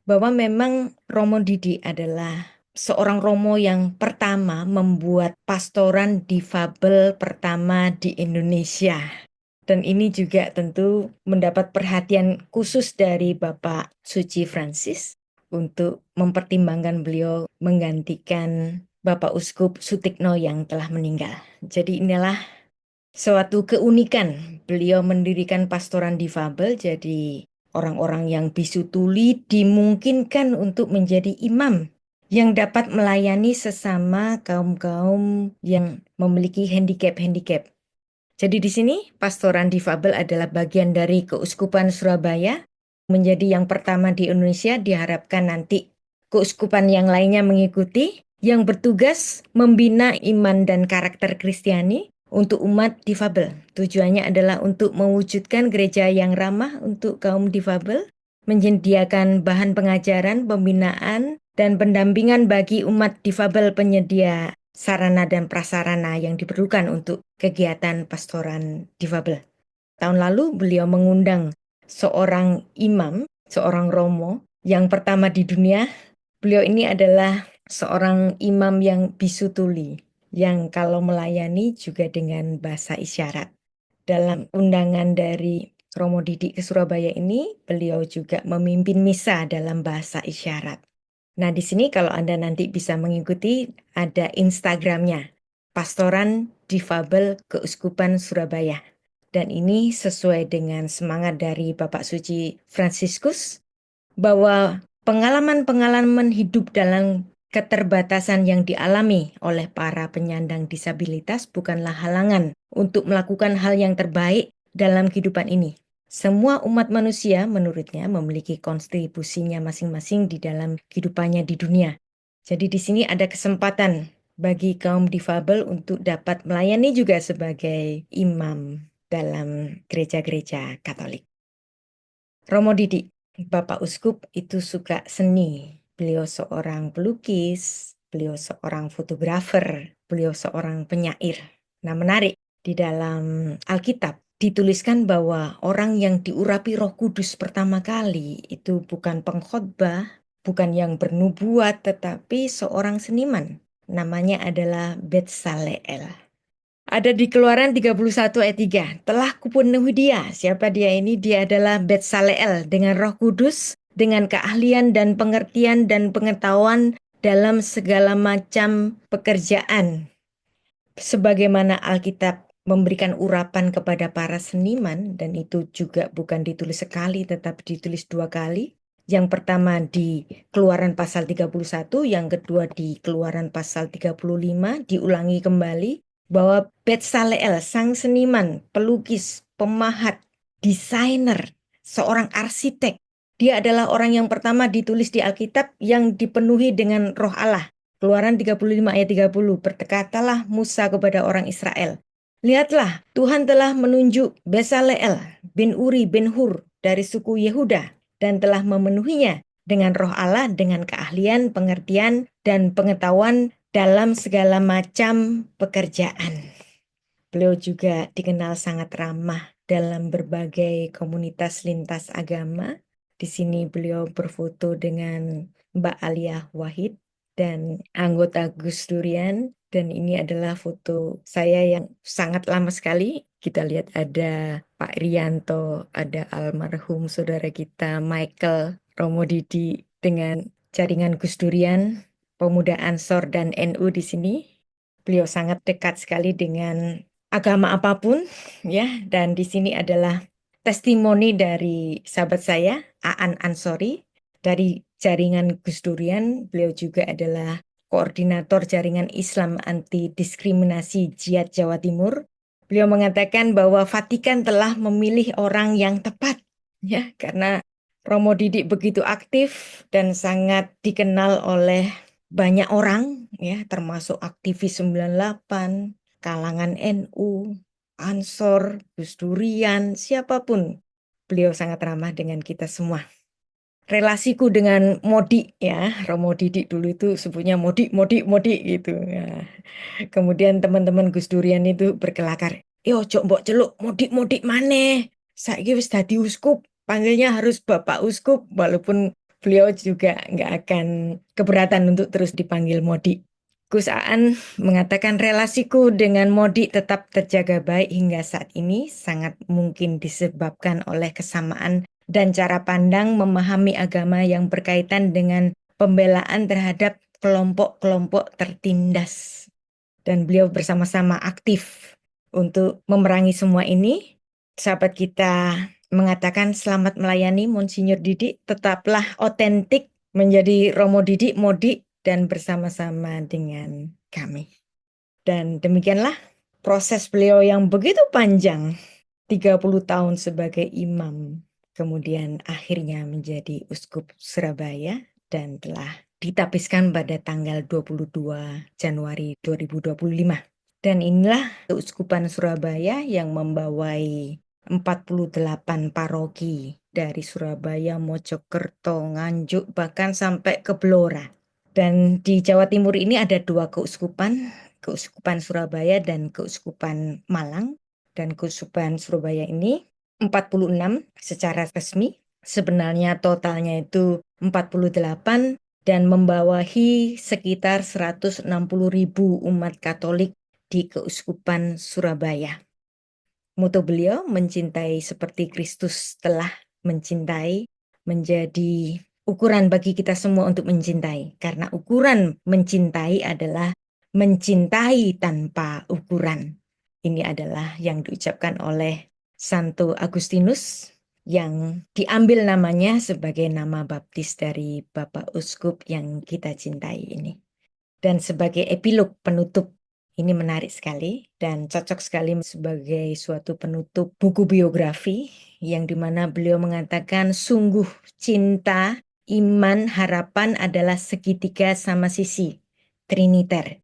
bahwa memang Romo Didi adalah seorang Romo yang pertama membuat pastoran difabel pertama di Indonesia. Dan ini juga tentu mendapat perhatian khusus dari Bapak Suci Francis untuk mempertimbangkan beliau menggantikan Bapak Uskup Sutikno yang telah meninggal. Jadi inilah suatu keunikan beliau mendirikan pastoran difabel, jadi orang-orang yang bisu tuli dimungkinkan untuk menjadi imam yang dapat melayani sesama kaum-kaum yang memiliki handicap-handicap. Jadi di sini pastoran difabel adalah bagian dari Keuskupan Surabaya. Menjadi yang pertama di Indonesia, diharapkan nanti keuskupan yang lainnya mengikuti, yang bertugas membina iman dan karakter Kristiani untuk umat difabel. Tujuannya adalah untuk mewujudkan gereja yang ramah untuk kaum difabel, menyediakan bahan pengajaran, pembinaan, dan pendampingan bagi umat difabel penyedia sarana dan prasarana yang diperlukan untuk kegiatan pastoran difabel. Tahun lalu beliau mengundang seorang imam, seorang romo yang pertama di dunia. Beliau ini adalah seorang imam yang bisu tuli, yang kalau melayani juga dengan bahasa isyarat. Dalam undangan dari Romo Didi ke Surabaya ini, beliau juga memimpin misa dalam bahasa isyarat. Nah, di sini kalau Anda nanti bisa mengikuti, ada Instagramnya, Pastoran Difabel Keuskupan Surabaya. Dan ini sesuai dengan semangat dari Bapak Suci Fransiskus, bahwa pengalaman-pengalaman hidup dalam keterbatasan yang dialami oleh para penyandang disabilitas bukanlah halangan untuk melakukan hal yang terbaik dalam kehidupan ini. Semua umat manusia menurutnya memiliki kontribusinya masing-masing di dalam kehidupannya di dunia. Jadi di sini ada kesempatan bagi kaum difabel untuk dapat melayani juga sebagai imam dalam gereja-gereja Katolik. Romo Didi, Bapak Uskup itu suka seni. Beliau seorang pelukis, beliau seorang fotografer, beliau seorang penyair. Nah, menarik, di dalam Alkitab dituliskan bahwa orang yang diurapi Roh Kudus pertama kali itu bukan pengkhotbah, bukan yang bernubuat, tetapi seorang seniman. Namanya adalah Betsaleel. Ada di Keluaran 31 ayat 3. Telah kupenuhi dia. Siapa dia ini? Dia adalah Betsaleel dengan Roh Kudus, dengan keahlian dan pengertian dan pengetahuan dalam segala macam pekerjaan. Sebagaimana Alkitab memberikan urapan kepada para seniman, dan itu juga bukan ditulis sekali tetapi ditulis dua kali. Yang pertama di Keluaran pasal 31, yang kedua di Keluaran pasal 35, diulangi kembali bahwa Betsaleel, sang seniman, pelukis, pemahat, desainer, seorang arsitek, dia adalah orang yang pertama ditulis di Alkitab yang dipenuhi dengan Roh Allah. Keluaran 35 ayat 30, berkatalah Musa kepada orang Israel, lihatlah, Tuhan telah menunjuk Betsaleel bin Uri bin Hur dari suku Yehuda dan telah memenuhinya dengan Roh Allah, dengan keahlian, pengertian, dan pengetahuan dalam segala macam pekerjaan. Beliau juga dikenal sangat ramah dalam berbagai komunitas lintas agama. Di sini beliau berfoto dengan Mbak Alia Wahid dan anggota Gus Durian. Dan ini adalah foto saya yang sangat lama sekali. Kita lihat ada Pak Rianto, ada almarhum saudara kita Michael Romo Didi dengan jaringan Gus Durian, pemuda Ansor dan NU di sini. Beliau sangat dekat sekali dengan agama apapun, ya. Dan di sini adalah testimoni dari sahabat saya, Aan Ansori, dari jaringan Gus Durian. Beliau juga adalah koordinator jaringan Islam anti diskriminasi Jihad Jawa Timur. Beliau mengatakan bahwa Vatikan telah memilih orang yang tepat, ya, karena Romo Didik begitu aktif dan sangat dikenal oleh banyak orang, ya, termasuk aktivis 98, kalangan NU, Ansor, Gus Durian, siapapun. Beliau sangat ramah dengan kita semua. Relasiku dengan Modi, ya, Romo Didik dulu itu sebutnya Modi, Modi, Modi gitu. Ya. Kemudian teman-teman Gus Durian itu berkelakar, yo ojo mbok celuk Modi, Modi maneh. Saiki wis dadi uskup, panggilnya harus Bapak Uskup, walaupun beliau juga nggak akan keberatan untuk terus dipanggil Modi. Gus Aan mengatakan relasiku dengan Modi tetap terjaga baik hingga saat ini sangat mungkin disebabkan oleh kesamaan dan cara pandang memahami agama yang berkaitan dengan pembelaan terhadap kelompok-kelompok tertindas. Dan beliau bersama-sama aktif untuk memerangi semua ini. Sahabat kita mengatakan selamat melayani Monsinyur Didik, tetaplah otentik menjadi Romo Didik, Modi, dan bersama-sama dengan kami. Dan demikianlah proses beliau yang begitu panjang, 30 tahun sebagai imam, kemudian akhirnya menjadi Uskup Surabaya dan telah ditapiskan pada tanggal 22 Januari 2025. Dan inilah Keuskupan Surabaya yang membawai 48 paroki dari Surabaya, Mojokerto, Nganjuk, bahkan sampai ke Blora. Dan di Jawa Timur ini ada 2 keuskupan, Keuskupan Surabaya dan Keuskupan Malang. Dan Keuskupan Surabaya ini 46 secara resmi. Sebenarnya totalnya itu 48 dan membawahi sekitar 160.000 umat Katolik di Keuskupan Surabaya. Moto beliau mencintai seperti Kristus telah mencintai, menjadi ukuran bagi kita semua untuk mencintai. Karena ukuran mencintai adalah mencintai tanpa ukuran. Ini adalah yang diucapkan oleh Santo Agustinus yang diambil namanya sebagai nama baptis dari Bapak Uskup yang kita cintai ini. Dan sebagai epilog penutup, ini menarik sekali dan cocok sekali sebagai suatu penutup buku biografi yang dimana beliau mengatakan sungguh cinta, iman, harapan adalah segitiga sama sisi, triniter,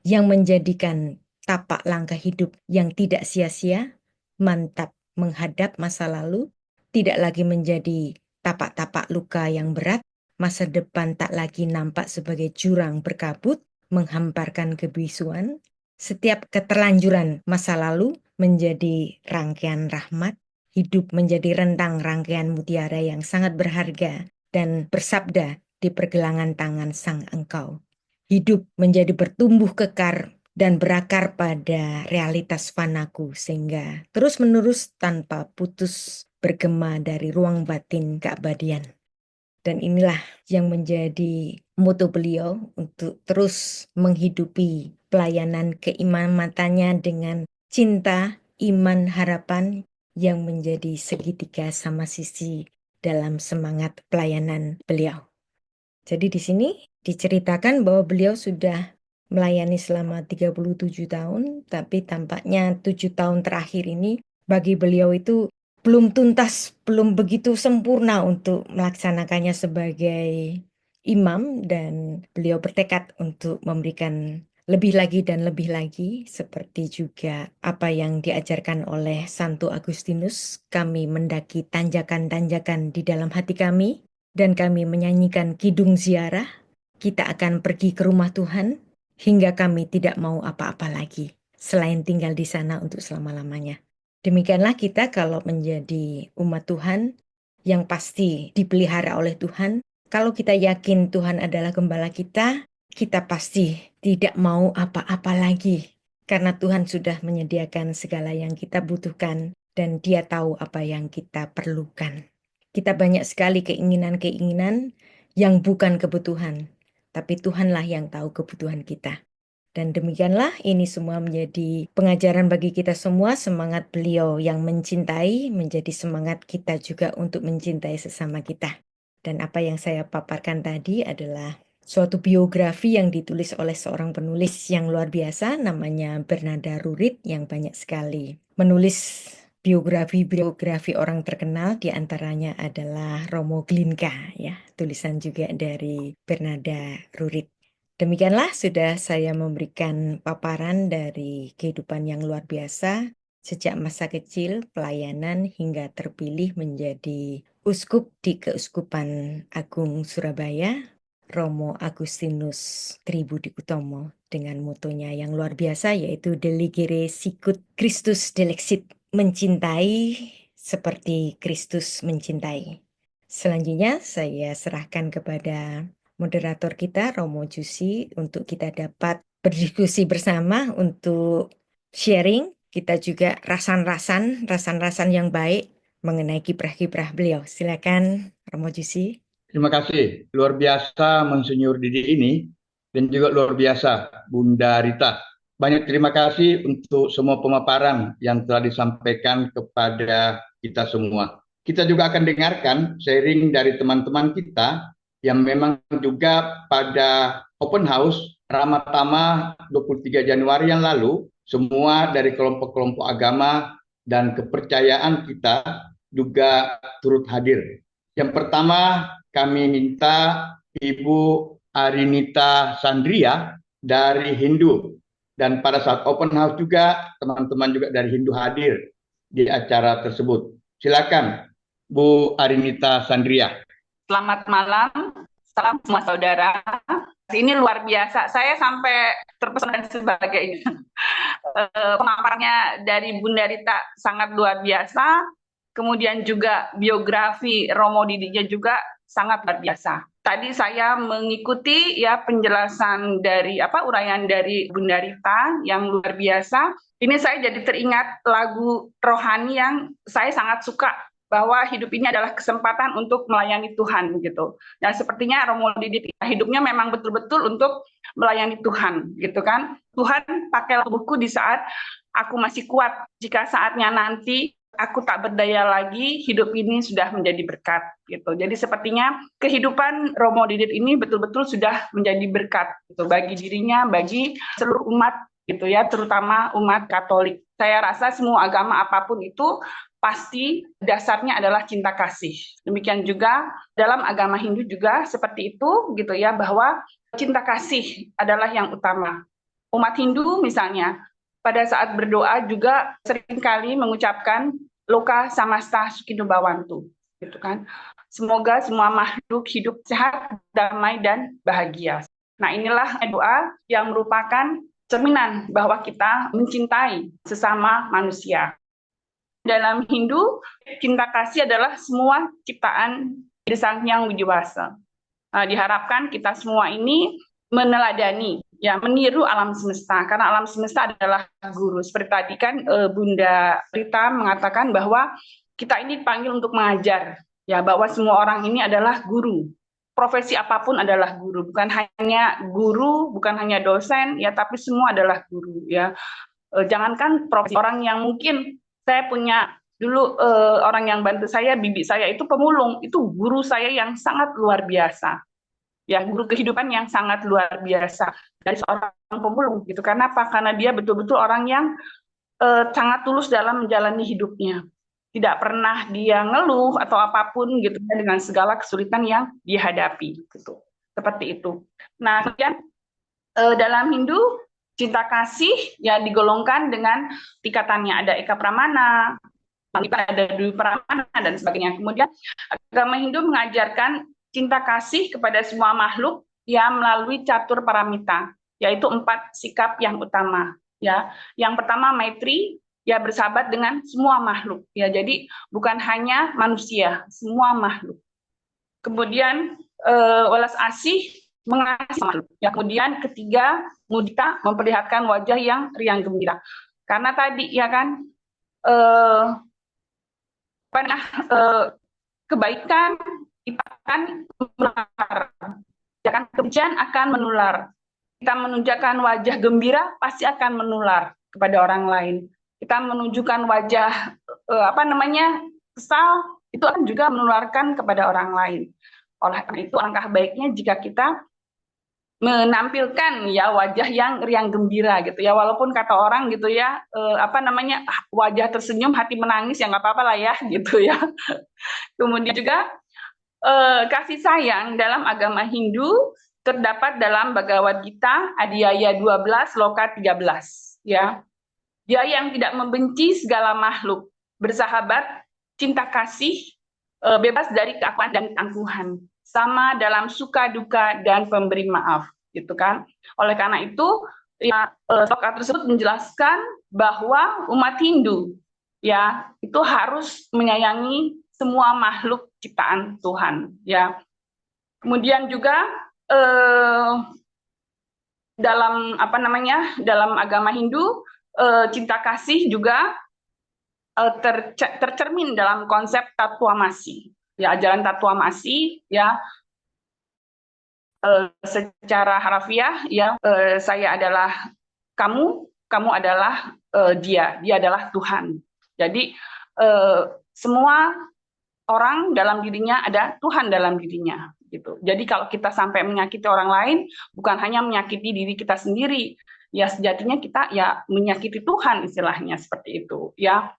yang menjadikan tapak langkah hidup yang tidak sia-sia, mantap menghadap masa lalu, tidak lagi menjadi tapak-tapak luka yang berat, masa depan tak lagi nampak sebagai jurang berkabut, menghamparkan kebisuan. Setiap keterlanjuran masa lalu menjadi rangkaian rahmat, hidup menjadi rentang rangkaian mutiara yang sangat berharga dan bersabda di pergelangan tangan Sang Engkau. Hidup menjadi bertumbuh kekar dan berakar pada realitas fanaku sehingga terus-menerus tanpa putus bergema dari ruang batin keabadian. Dan inilah yang menjadi moto beliau untuk terus menghidupi pelayanan keimamanannya dengan cinta, iman, harapan yang menjadi segitiga sama sisi dalam semangat pelayanan beliau. Jadi di sini diceritakan bahwa beliau sudah melayani selama 37 tahun, tapi tampaknya 7 tahun terakhir ini bagi beliau itu belum tuntas, belum begitu sempurna untuk melaksanakannya sebagai imam dan beliau bertekad untuk memberikan lebih lagi dan lebih lagi seperti juga apa yang diajarkan oleh Santo Agustinus. Kami mendaki tanjakan-tanjakan di dalam hati kami dan kami menyanyikan kidung ziarah. Kita akan pergi ke rumah Tuhan hingga kami tidak mau apa-apa lagi selain tinggal di sana untuk selama-lamanya. Demikianlah kita kalau menjadi umat Tuhan yang pasti dipelihara oleh Tuhan. Kalau kita yakin Tuhan adalah gembala kita pasti tidak mau apa-apa lagi. Karena Tuhan sudah menyediakan segala yang kita butuhkan dan Dia tahu apa yang kita perlukan. Kita banyak sekali keinginan-keinginan yang bukan kebutuhan, tapi Tuhanlah yang tahu kebutuhan kita. Dan demikianlah ini semua menjadi pengajaran bagi kita semua, semangat beliau yang mencintai menjadi semangat kita juga untuk mencintai sesama kita. Dan apa yang saya paparkan tadi adalah suatu biografi yang ditulis oleh seorang penulis yang luar biasa, namanya Bernarda Rurit, yang banyak sekali menulis biografi orang terkenal, diantaranya adalah Romo Glinka, ya, tulisan juga dari Bernarda Rurit. Demikianlah sudah saya memberikan paparan dari kehidupan yang luar biasa sejak masa kecil, pelayanan hingga terpilih menjadi uskup di Keuskupan Agung Surabaya, Romo Agustinus Tribudi Utomo, dengan motonya yang luar biasa yaitu Deligere Sicut Christus Delexit, mencintai seperti Kristus mencintai. Selanjutnya saya serahkan kepada moderator kita, Romo Jusi, untuk kita dapat berdiskusi bersama untuk sharing. Kita juga rasan-rasan yang baik mengenai kiprah-kiprah beliau. Silakan, Romo Jusi. Terima kasih. Luar biasa Monsinyur Didi ini dan juga luar biasa Bunda Rita. Banyak terima kasih untuk semua pemaparan yang telah disampaikan kepada kita semua. Kita juga akan dengarkan sharing dari teman-teman kita yang memang juga pada open house Ramadhan 23 Januari yang lalu, semua dari kelompok-kelompok agama dan kepercayaan kita juga turut hadir. Yang pertama, kami minta Ibu Arinita Sandria dari Hindu. Dan pada saat open house juga, teman-teman juga dari Hindu hadir di acara tersebut. Silakan, Bu Arinita Sandria. Selamat malam, salam semua saudara. Ini luar biasa, saya sampai terpesona dan sebagainya. Pemaparannya dari Bunda Rita sangat luar biasa, kemudian juga biografi Romo Didinya juga sangat luar biasa. Tadi saya mengikuti ya penjelasan dari uraian dari Bunda Rita yang luar biasa. Ini saya jadi teringat lagu rohani yang saya sangat suka, bahwa hidup ini adalah kesempatan untuk melayani Tuhan gitu. Dan sepertinya Romo Didi hidupnya memang betul-betul untuk melayani Tuhan gitu kan. Tuhan pakai tubuhku di saat aku masih kuat. Jika saatnya nanti aku tak berdaya lagi, hidup ini sudah menjadi berkat gitu. Jadi sepertinya kehidupan Romo Didit ini betul-betul sudah menjadi berkat gitu bagi dirinya, bagi seluruh umat gitu ya, terutama umat Katolik. Saya rasa semua agama apapun itu pasti dasarnya adalah cinta kasih. Demikian juga dalam agama Hindu juga seperti itu gitu ya, bahwa cinta kasih adalah yang utama. Umat Hindu misalnya pada saat berdoa juga seringkali mengucapkan Loka Samasta Sukhino Bhavantu gitu kan. Semoga semua makhluk hidup sehat, damai dan bahagia. Nah, inilah doa yang merupakan cerminan bahwa kita mencintai sesama manusia. Dalam Hindu, cinta kasih adalah semua ciptaan dari Sang Hyang Widi-Wasa. Diharapkan kita semua ini meneladani, ya, meniru alam semesta, karena alam semesta adalah guru. Seperti tadi kan Bunda Rita mengatakan bahwa kita ini dipanggil untuk mengajar, ya, bahwa semua orang ini adalah guru. Profesi apapun adalah guru, bukan hanya dosen, ya, tapi semua adalah guru, ya. Jangankan profesi, orang yang mungkin saya punya dulu orang yang bantu saya, bibi saya itu pemulung, itu guru saya yang sangat luar biasa, ya, guru kehidupan yang sangat luar biasa dari seorang pemulung gitu. Karena apa? Karena dia betul-betul orang yang sangat tulus dalam menjalani hidupnya, tidak pernah dia ngeluh atau apapun gitu dengan segala kesulitan yang dihadapi gitu, seperti itu. Nah, kemudian dalam Hindu cinta kasih ya digolongkan dengan tingkatannya, ada Eka Pramana, ada Dwi Pramana dan sebagainya. Kemudian agama Hindu mengajarkan cinta kasih kepada semua makhluk yang melalui catur paramita, yaitu 4 sikap yang utama. Ya, yang pertama Maitri, ya, bersahabat dengan semua makhluk. Ya, jadi bukan hanya manusia, semua makhluk. Kemudian welas asih, mengasihi makhluk. Ya, kemudian ketiga, mudita, memperlihatkan wajah yang riang gembira. Karena tadi ya kan kebaikan itu akan menular, ya kan, kebencian akan menular. kita menunjukkan wajah gembira, pasti akan menular kepada orang lain. Kita menunjukkan wajah kesal, itu akan juga menularkan kepada orang lain. Oleh karena itu, alangkah baiknya jika kita menampilkan ya wajah yang riang gembira gitu ya, walaupun kata orang gitu ya, wajah tersenyum hati menangis, ya nggak apa-apa lah ya gitu ya. Kemudian juga kasih sayang dalam agama Hindu terdapat dalam Bhagavad Gita Adhyaya 12 Loka 13 ya. Dia yang tidak membenci segala makhluk, bersahabat, cinta kasih, bebas dari keakuan dan ketangguhan, sama dalam suka duka dan pemberi maaf, gitu kan. Oleh karena itu, ya, sloka tersebut menjelaskan bahwa umat Hindu ya itu harus menyayangi semua makhluk ciptaan Tuhan, ya. Kemudian juga dalam agama Hindu, cinta kasih juga tercermin dalam konsep Tatwamasi. Ya, ajaran Tatwamasi ya, secara harafiah ya, saya adalah kamu, kamu adalah dia adalah Tuhan. Jadi semua orang dalam dirinya ada Tuhan dalam dirinya gitu. Jadi kalau kita sampai menyakiti orang lain, bukan hanya menyakiti diri kita sendiri, ya sejatinya kita ya menyakiti Tuhan, istilahnya seperti itu ya.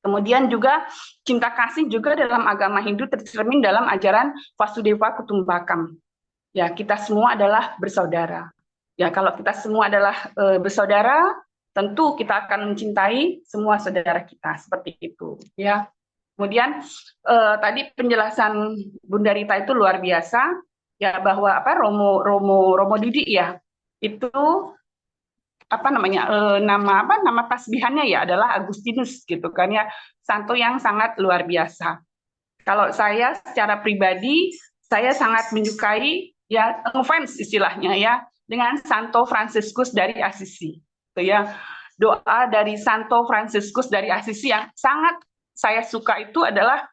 Kemudian juga cinta kasih juga dalam agama Hindu tercermin dalam ajaran Vasudeva Kutumbakam. Ya, kita semua adalah bersaudara. Ya, kalau kita semua adalah bersaudara, tentu kita akan mencintai semua saudara kita, seperti itu ya. Kemudian tadi penjelasan Bunda Rita itu luar biasa ya, bahwa Romo Didi ya itu nama tasbihannya ya adalah Agustinus gitu kan ya, santo yang sangat luar biasa. Kalau saya secara pribadi saya sangat menyukai ya, ngefans istilahnya ya dengan Santo Fransiskus dari Assisi gitu ya. Doa dari Santo Fransiskus dari Assisi yang sangat saya suka itu adalah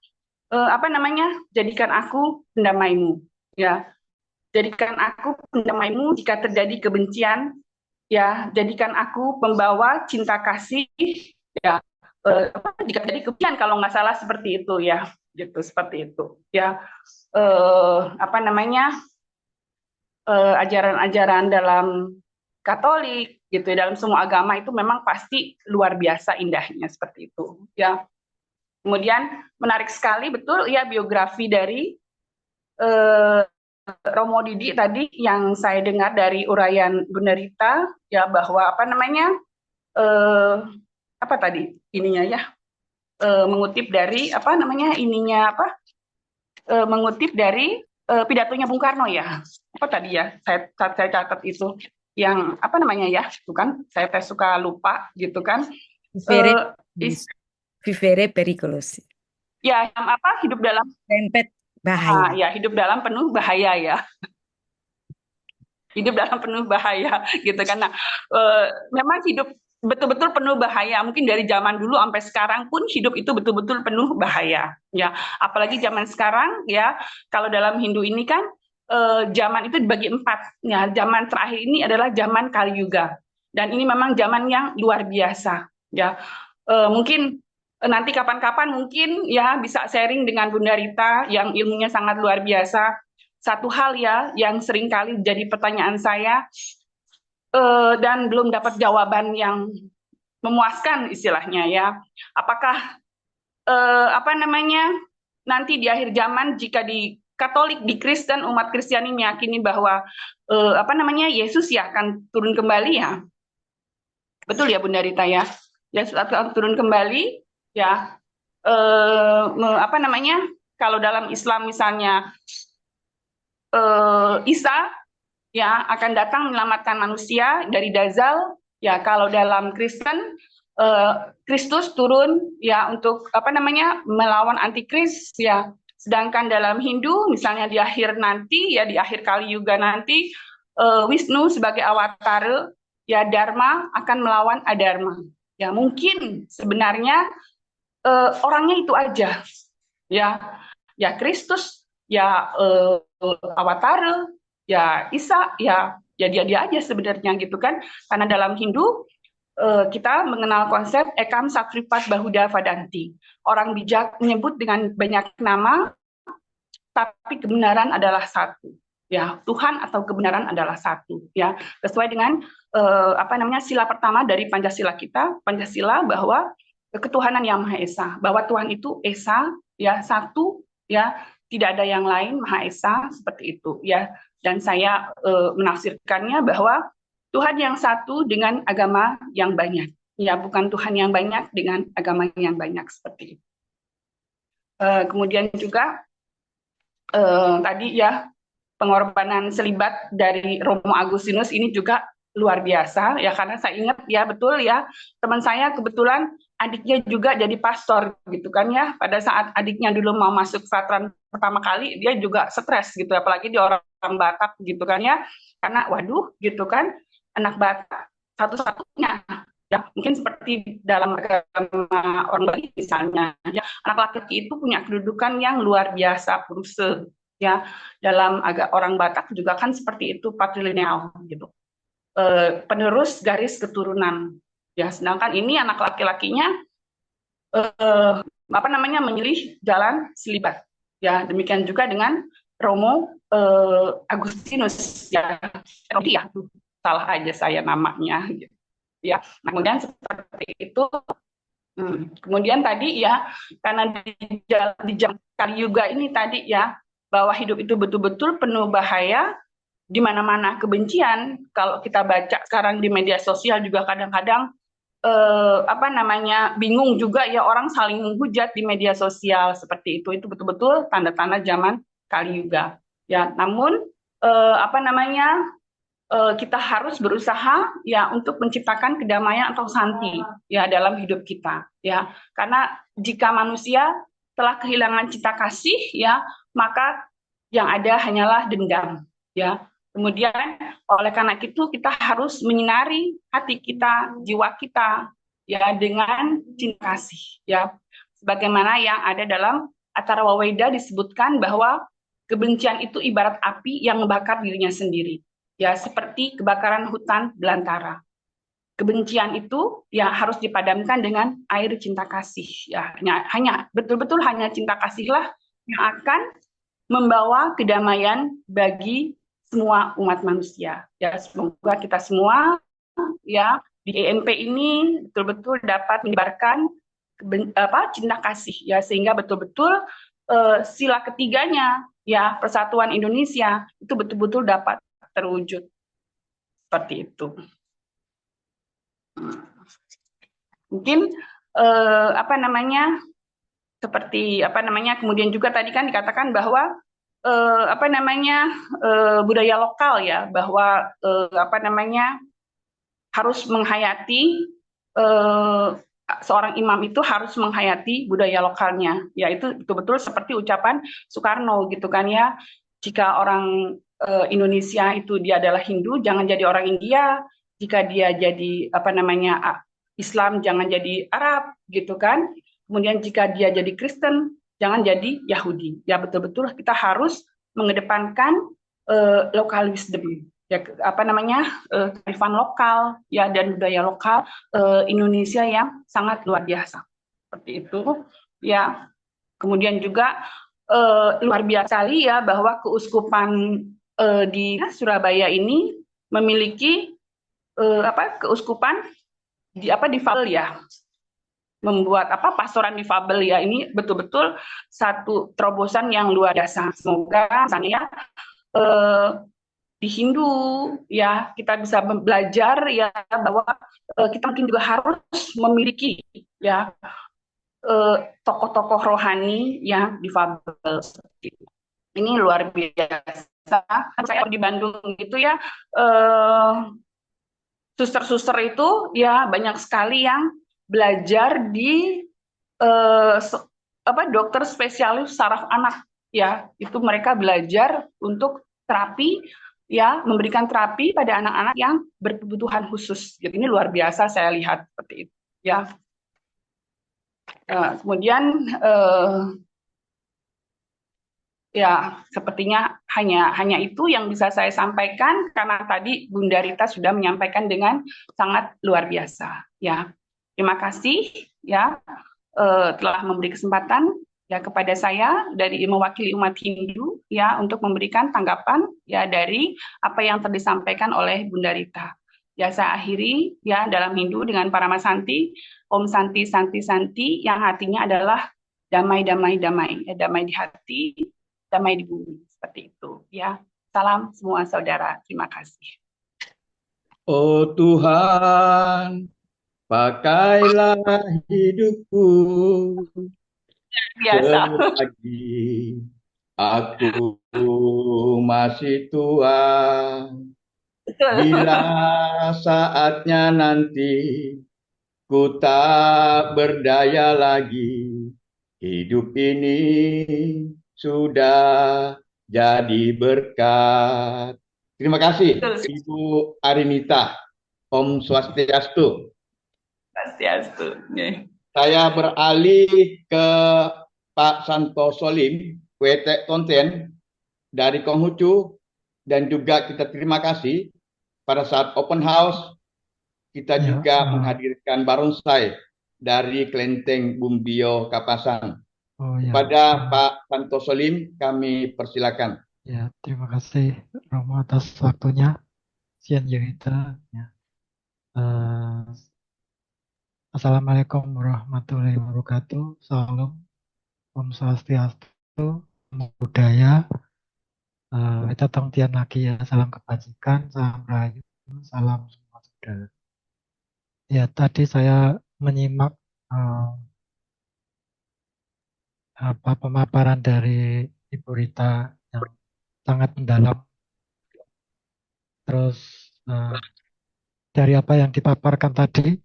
jadikan aku pendamaimu ya, jadikan aku pendamaimu jika terjadi kebencian ya, jadikan aku pembawa cinta kasih ya, jika terjadi kebencian, kalau nggak salah seperti itu ya, gitu, seperti itu ya. Ajaran-ajaran dalam Katolik gitu ya, dalam semua agama itu memang pasti luar biasa indahnya, seperti itu ya. Kemudian menarik sekali betul ya biografi dari Romo Didi tadi yang saya dengar dari uraian Bunda Rita ya, bahwa mengutip dari mengutip dari pidatonya Bung Karno ya. Apa tadi ya? Saya catat itu yang itu kan saya suka lupa gitu kan. Vivere periculosi. Ya, hidup dalam bahaya. Ya, hidup dalam penuh bahaya ya. Hidup dalam penuh bahaya gitu kan. Nah, memang hidup betul-betul penuh bahaya. Mungkin dari zaman dulu sampai sekarang pun hidup itu betul-betul penuh bahaya. Ya, apalagi zaman sekarang ya. Kalau dalam Hindu ini kan zaman itu dibagi 4. Ya, zaman terakhir ini adalah zaman Kali Yuga. Dan ini memang zaman yang luar biasa. Ya, mungkin nanti kapan-kapan mungkin ya bisa sharing dengan Bunda Rita yang ilmunya sangat luar biasa. Satu hal ya yang sering kali jadi pertanyaan saya dan belum dapat jawaban yang memuaskan istilahnya ya. Apakah nanti di akhir zaman jika di Katolik, di Kristen, umat Kristiani meyakini bahwa Yesus ya akan turun kembali ya. Betul ya Bunda Rita ya. Yesus akan turun kembali ya. Kalau dalam Islam misalnya Isa ya akan datang menyelamatkan manusia dari Dajjal ya. Kalau dalam Kristen Kristus turun ya untuk melawan antikris ya. Sedangkan dalam Hindu misalnya di akhir nanti ya, di akhir Kali Yuga nanti Wisnu sebagai avatar ya, Dharma akan melawan adharma ya. Mungkin sebenarnya orangnya itu aja ya Kristus ya, avatar ya Isa ya ya dia aja sebenarnya gitu kan, karena dalam Hindu kita mengenal konsep Ekam Satripat Bahuda Vadanti. Orang bijak menyebut dengan banyak nama, tapi kebenaran adalah satu. Ya, Tuhan atau kebenaran adalah satu. Ya, sesuai dengan sila pertama dari Pancasila kita, Pancasila, bahwa ketuhanan yang Maha Esa, bahwa Tuhan itu Esa, ya satu, ya tidak ada yang lain, Maha Esa, seperti itu. Ya, dan saya menafsirkannya bahwa Tuhan yang satu dengan agama yang banyak. Ya, bukan Tuhan yang banyak dengan agama yang banyak, seperti itu. Kemudian juga tadi ya, pengorbanan selibat dari Romo Agustinus ini juga luar biasa ya, karena saya ingat ya, betul ya, teman saya kebetulan adiknya juga jadi pastor gitu kan ya. Pada saat adiknya dulu mau masuk satran pertama kali, dia juga stres gitu, apalagi di orang Batak gitu kan ya, karena waduh gitu kan, anak Batak satu-satunya ya, mungkin seperti dalam agama orang Bali misalnya ya, anak laki-laki itu punya kedudukan yang luar biasa, Puruse ya. Dalam orang Batak juga kan seperti itu, patrilineal gitu, penerus garis keturunan ya. Sedangkan ini anak laki-lakinya memilih jalan selibat ya. Demikian juga dengan Romo Agustinus ya, ya salah aja saya namanya gitu ya. Nah, kemudian seperti itu. Kemudian tadi ya, karena di jam Kali Yuga ini tadi ya, bahwa hidup itu betul-betul penuh bahaya, di mana-mana kebencian. Kalau kita baca sekarang di media sosial juga kadang-kadang bingung juga ya, orang saling menghujat di media sosial seperti itu. Itu betul-betul tanda-tanda zaman Kali Yuga. Ya, namun kita harus berusaha ya untuk menciptakan kedamaian atau santi ya dalam hidup kita ya, karena jika manusia telah kehilangan cinta kasih ya, maka yang ada hanyalah dendam ya. Kemudian oleh karena itu kita harus menyinari hati kita, jiwa kita ya dengan cinta kasih ya, sebagaimana yang ada dalam Atara Waweda disebutkan bahwa kebencian itu ibarat api yang membakar dirinya sendiri. Ya, seperti kebakaran hutan belantara. Kebencian itu ya harus dipadamkan dengan air cinta kasih ya. Hanya betul-betul hanya cinta kasihlah yang akan membawa kedamaian bagi semua umat manusia. Ya, semoga kita semua ya di ENP ini betul-betul dapat menyebarkan cinta kasih ya, sehingga betul-betul sila ketiganya ya, persatuan Indonesia itu betul-betul dapat terwujud seperti itu. Mungkin kemudian juga tadi kan dikatakan bahwa budaya lokal ya, bahwa harus menghayati, seorang imam itu harus menghayati budaya lokalnya, yaitu betul-betul seperti ucapan Soekarno gitu kan ya, jika orang Indonesia itu dia adalah Hindu, jangan jadi orang India. Jika dia jadi Islam, jangan jadi Arab, gitu kan. Kemudian jika dia jadi Kristen, jangan jadi Yahudi. Ya, betul-betul kita harus mengedepankan local wisdom, ya kearifan lokal, ya, dan budaya lokal Indonesia yang sangat luar biasa. Seperti itu, ya. Kemudian juga luar biasa sekali ya, bahwa keuskupan di Surabaya ini memiliki keuskupan di difabel ya, membuat pastoran difabel ya. Ini betul-betul satu terobosan yang luar biasa. Semoga misalnya di Hindu ya kita bisa belajar ya, bahwa kita mungkin juga harus memiliki ya tokoh-tokoh rohani yang difabel. Ini luar biasa. Saya di Bandung gitu ya, suster-suster itu ya banyak sekali yang belajar di dokter spesialis saraf anak ya. Itu mereka belajar untuk terapi ya, memberikan terapi pada anak-anak yang berkebutuhan khusus. Jadi ini luar biasa saya lihat seperti itu ya. Kemudian Ya, sepertinya hanya itu yang bisa saya sampaikan karena tadi Bunda Rita sudah menyampaikan dengan sangat luar biasa. Ya, terima kasih ya telah memberi kesempatan ya kepada saya dari mewakili umat Hindu ya untuk memberikan tanggapan ya dari apa yang telah disampaikan oleh Bunda Rita. Ya, saya akhiri ya dalam Hindu dengan Parama Santi, Om Santi Santi Santi yang artinya adalah damai damai damai, ya, damai di hati, damai di bumi, seperti itu ya. Salam semua saudara, terima kasih. Oh Tuhan, pakailah hidupku Biasa. selagi aku masih tua. Bila Betul. saatnya nanti ku tak berdaya lagi, hidup ini sudah jadi berkat. Terima kasih, Betul. Ibu Arinita. Om Swastiastu. Swastiastu. Ya. Saya beralih ke Pak Santo Solim, WT Konten dari Konghucu, dan juga kita terima kasih pada saat open house kita Ya, juga menghadirkan barongsai dari Kelenteng Bumbio Kapasan. oh ya, Kepada Pak Santo Solim kami persilakan. ya, terima kasih Romo atas waktunya. Sian Yunita. Ya. Eh, Assalamualaikum warahmatullahi wabarakatuh. Salam, Om Swastiastu, Namo Buddhaya. Kita tongtian lagi ya. Salam kebajikan, salam rahayu, salam semua saudara. Ya, tadi saya menyimak eh, pemaparan dari Ibu Rita yang sangat mendalam. Terus dari apa yang dipaparkan tadi,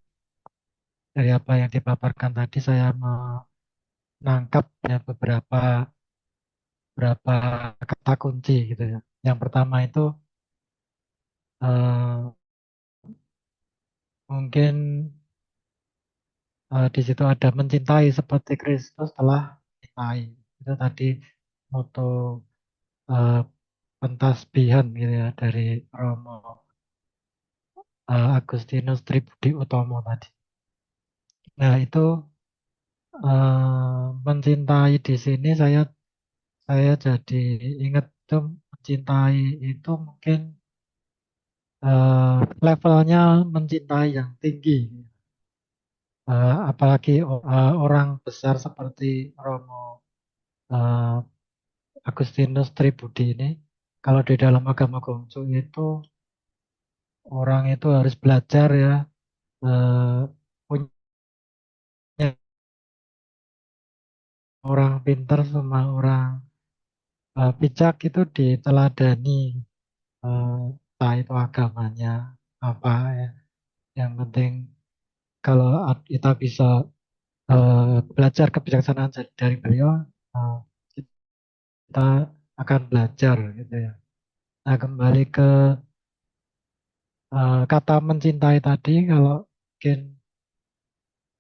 saya menangkap ya beberapa kata kunci gitu ya. Yang pertama itu eh, mungkin di situ ada mencintai seperti Kristus telah mencintai. Itu tadi moto eh, pentasbihan gitu ya dari Romo Agustinus Tribudi Utomo tadi. Nah itu mencintai di sini saya jadi ingat tuh mencintai itu mungkin levelnya mencintai yang tinggi. Apalagi orang besar seperti Romo eh, Agustinus Tribudi ini, kalau di dalam agama Konghucu itu orang itu harus belajar ya, punya orang pintar sama orang bijak itu diteladani, entah itu agamanya apa ya. Yang penting kalau kita bisa belajar kebijaksanaan dari beliau, eh, kita akan belajar gitu ya. Nah, kembali ke kata mencintai tadi, kalau mungkin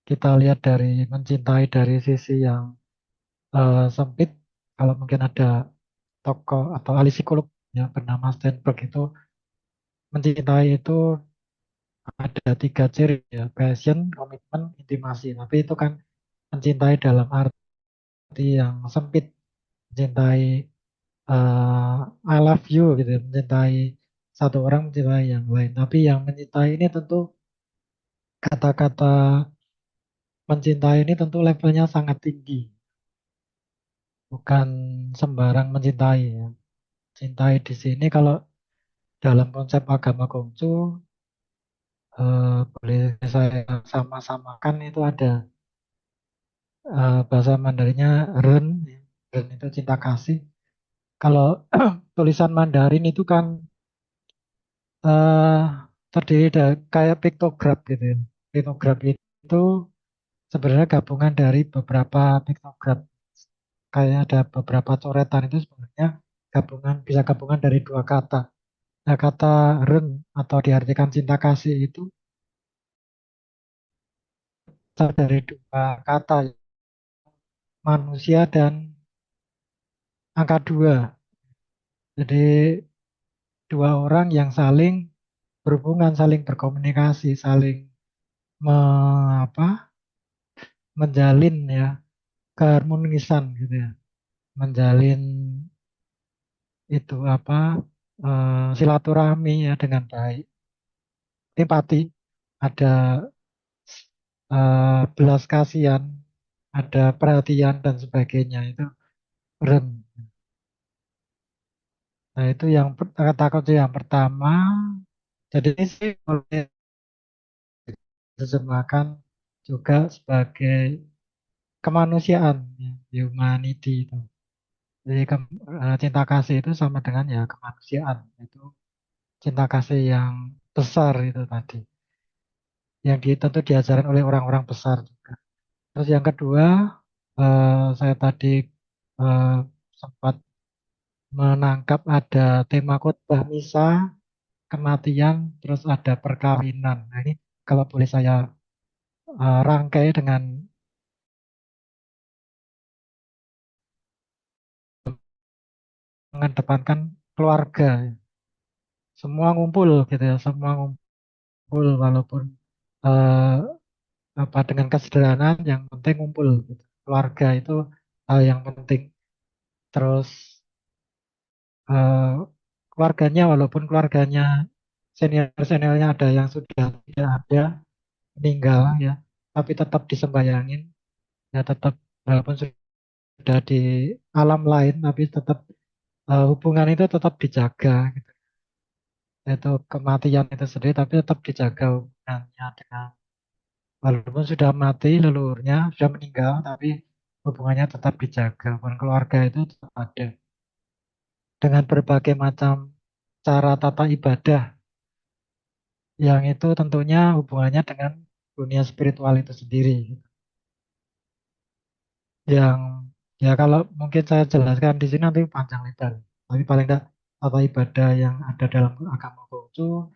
kita lihat dari mencintai dari sisi yang sempit, kalau mungkin ada tokoh atau ahli psikolog yang bernama Steinberg itu mencintai itu ada 3 ciri ya, passion, komitmen, intimasi. Tapi itu kan mencintai dalam arti yang sempit, mencintai I love you gitu ya, mencintai satu orang, mencintai yang lain. Tapi yang mencintai ini tentu kata-kata mencintai ini tentu levelnya sangat tinggi, bukan sembarang mencintai ya. Cintai di sini kalau dalam konsep agama Konghucu boleh saya sama-samakan itu ada bahasa Mandarinnya Ren, ya. Ren itu cinta kasih. Kalau tulisan Mandarin itu kan eh, terdiri dari kayak piktograf gitu ya. Piktograf itu sebenarnya gabungan dari beberapa piktograf. Kayak ada beberapa coretan itu sebenarnya bisa gabungan dari 2 kata. Nah, kata ren atau diartikan cinta kasih itu dari 2 kata, manusia dan angka 2. Jadi dua orang yang saling berhubungan, saling berkomunikasi, saling apa, menjalin ya keharmonisan gitu ya, menjalin itu apa, silaturahmi ya dengan baik, empati, ada belas kasihan, ada perhatian dan sebagainya itu rem. Nah itu yang kata kunci yang pertama. Jadi ini sih boleh diterjemahkan juga sebagai kemanusiaan, ya, humanity itu. Jadi cinta kasih itu sama dengan ya kemanusiaan. Itu cinta kasih yang besar itu tadi. Yang tentu diajarkan oleh orang-orang besar juga. Terus yang kedua, saya tadi eh, sempat menangkap ada tema khotbah misa, kematian, terus ada perkawinan. Nah ini kalau boleh saya rangkai dengan mengedepankan keluarga. Semua ngumpul gitu ya, semua ngumpul walaupun eh, apa dengan kesederhanaan yang penting ngumpul gitu. Keluarga itu hal yang penting. Terus eh, keluarganya walaupun keluarganya senior-seniornya ada yang sudah tidak ada, meninggal ya, tapi tetap disembayangin ya, tetap walaupun sudah di alam lain tapi tetap hubungan itu tetap dijaga gitu. Itu kematian itu sendiri tapi tetap dijaga hubungannya dengan walaupun sudah mati leluhurnya, sudah meninggal, tapi hubungannya tetap dijaga. Hubungan keluarga itu tetap ada. Dengan berbagai macam cara tata ibadah, yang itu tentunya hubungannya dengan dunia spiritual itu sendiri. Yang ya kalau mungkin saya jelaskan di sini nanti panjang lebar. Tapi paling tidak tata ibadah yang ada dalam agama Konghucu,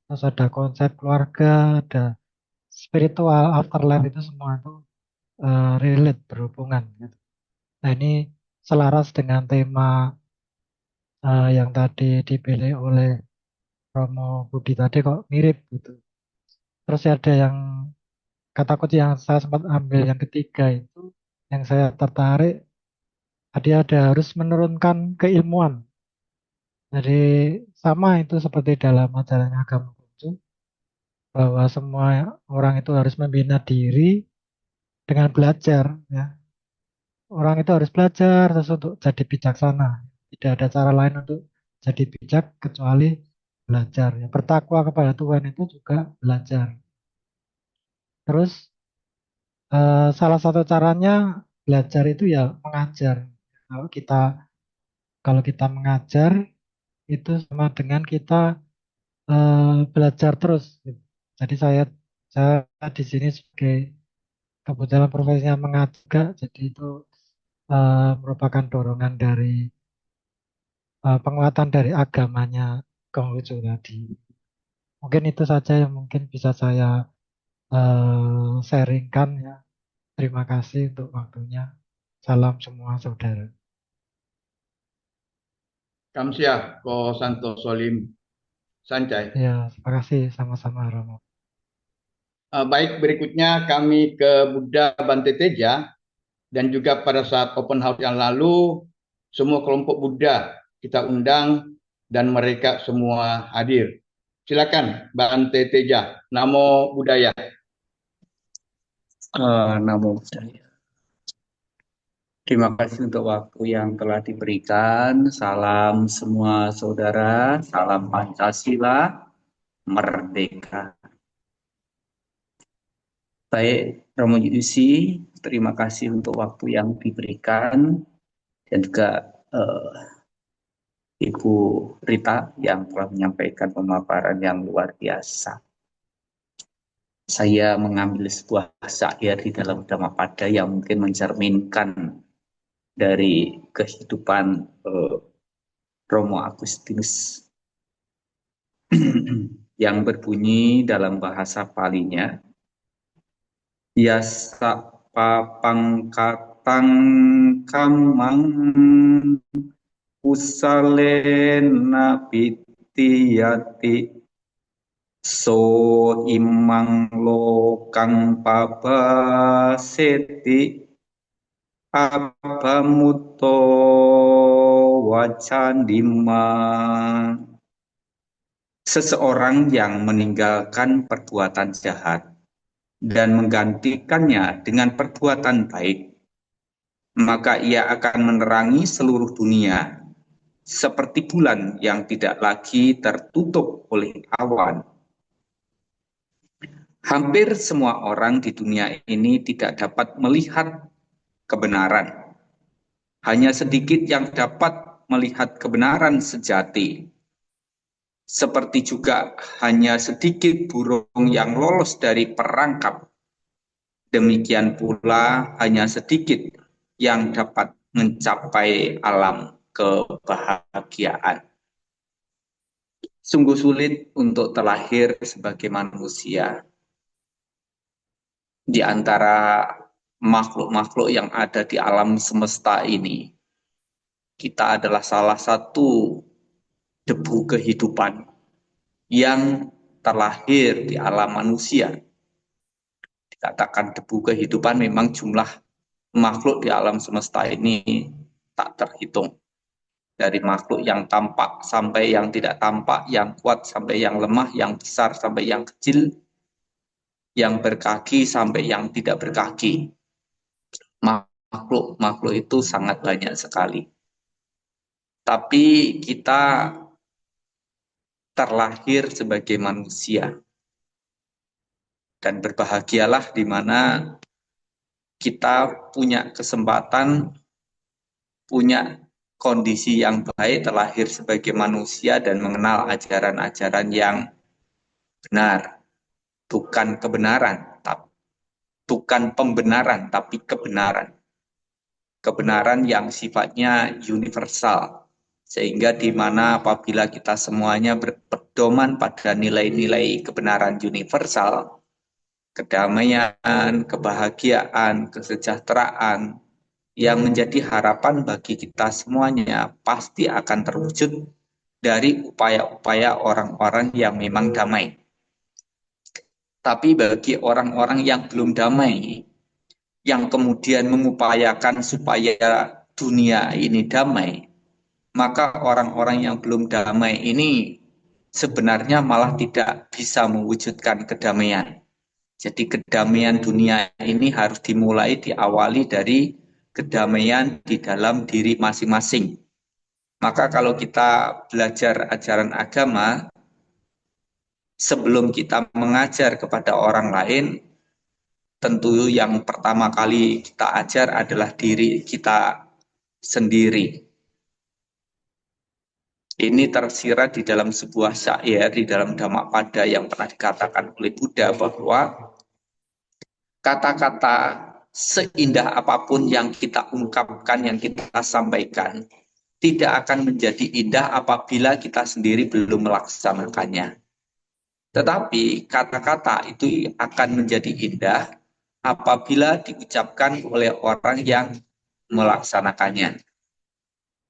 terus ada konsep keluarga, ada spiritual, afterlife itu semua itu relate, berhubungan gitu. Nah ini selaras dengan tema yang tadi dipilih oleh Romo Budi tadi kok mirip gitu. Terus ada yang kata kunci yang saya sempat ambil yang ketiga itu yang saya tertarik, tadi ada harus menurunkan keilmuan. Jadi sama itu seperti dalam ajaran agama Konghucu bahwa semua orang itu harus membina diri dengan belajar ya. Orang itu harus belajar terus untuk jadi bijaksana. Tidak ada cara lain untuk jadi bijak kecuali belajar. Ya. Bertakwa kepada Tuhan itu juga belajar. Terus salah satu caranya belajar itu ya mengajar. Kalau kita kalau kita mengajar itu sama dengan kita belajar terus. Gitu. Jadi saya di sini sebagai kebetulan profesinya mengajar, jadi itu merupakan dorongan dari penguatan dari agamanya Konghucu tadi. Mungkin itu saja yang mungkin bisa saya sharingkan ya. Terima kasih untuk waktunya. Salam semua saudara. Kamsia, Ko Santo Solim Sancai. Ya, terima kasih sama-sama Romo. Baik, berikutnya kami ke Buddha Bante Teja dan juga pada saat open house yang lalu semua kelompok Buddha kita undang dan mereka semua hadir. Silakan Bante Teja. Namo Buddhaya. Namo Buddhaya. Terima kasih untuk waktu yang telah diberikan. Salam semua saudara, salam Pancasila, merdeka. Baik, Romo Yusi, terima kasih untuk waktu yang diberikan dan juga Ibu Rita yang telah menyampaikan pemaparan yang luar biasa. Saya mengambil sebuah syair di dalam Dhammapada yang mungkin mencerminkan dari kehidupan Romo Agustinus yang berbunyi dalam bahasa Palinya, Yasa papangkatang kamang usalena pitiyati so imang lokang pabaseti abamuto wacandima. Seseorang yang meninggalkan perbuatan jahat dan menggantikannya dengan perbuatan baik, maka ia akan menerangi seluruh dunia seperti bulan yang tidak lagi tertutup oleh awan. Hampir semua orang di dunia ini tidak dapat melihat kebenaran. Hanya sedikit yang dapat melihat kebenaran sejati. Seperti juga hanya sedikit burung yang lolos dari perangkap. Demikian pula hanya sedikit yang dapat mencapai alam kebahagiaan. Sungguh sulit untuk terlahir sebagai manusia. Di antara makhluk-makhluk yang ada di alam semesta ini, kita adalah salah satu debu kehidupan yang terlahir di alam manusia. Dikatakan debu kehidupan, memang jumlah makhluk di alam semesta ini tak terhitung. Dari makhluk yang tampak sampai yang tidak tampak, yang kuat sampai yang lemah, yang besar sampai yang kecil, yang berkaki sampai yang tidak berkaki. Makhluk-makhluk itu sangat banyak sekali. Tapi kita terlahir sebagai manusia. Dan berbahagialah di mana kita punya kesempatan, punya kondisi yang baik, terlahir sebagai manusia dan mengenal ajaran-ajaran yang benar. Bukan kebenaran, bukan pembenaran, tapi kebenaran. Kebenaran yang sifatnya universal. Sehingga di mana apabila kita semuanya berpedoman pada nilai-nilai kebenaran universal, kedamaian, kebahagiaan, kesejahteraan, yang menjadi harapan bagi kita semuanya pasti akan terwujud dari upaya-upaya orang-orang yang memang damai. Tapi bagi orang-orang yang belum damai, yang kemudian mengupayakan supaya dunia ini damai, maka orang-orang yang belum damai ini sebenarnya malah tidak bisa mewujudkan kedamaian. Jadi kedamaian dunia ini harus diawali dari kedamaian di dalam diri masing-masing. Maka kalau kita belajar ajaran agama, sebelum kita mengajar kepada orang lain, tentu yang pertama kali kita ajar adalah diri kita sendiri. Ini tersirat di dalam sebuah syair di dalam Dhammapada yang pernah dikatakan oleh Buddha bahwa kata-kata seindah apapun yang kita ungkapkan, yang kita sampaikan, tidak akan menjadi indah apabila kita sendiri belum melaksanakannya. Tetapi kata-kata itu akan menjadi indah apabila diucapkan oleh orang yang melaksanakannya.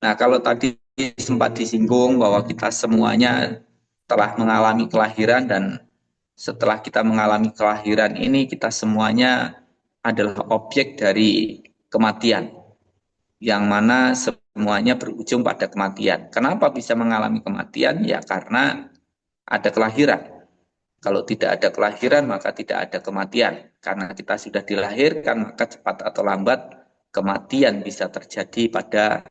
Nah, kalau tadi sempat disinggung bahwa kita semuanya telah mengalami kelahiran, dan setelah kita mengalami kelahiran ini kita semuanya adalah objek dari kematian, yang mana semuanya berujung pada kematian. Kenapa bisa mengalami kematian? Ya karena ada kelahiran. Kalau tidak ada kelahiran maka tidak ada kematian. Karena kita sudah dilahirkan maka cepat atau lambat kematian bisa terjadi pada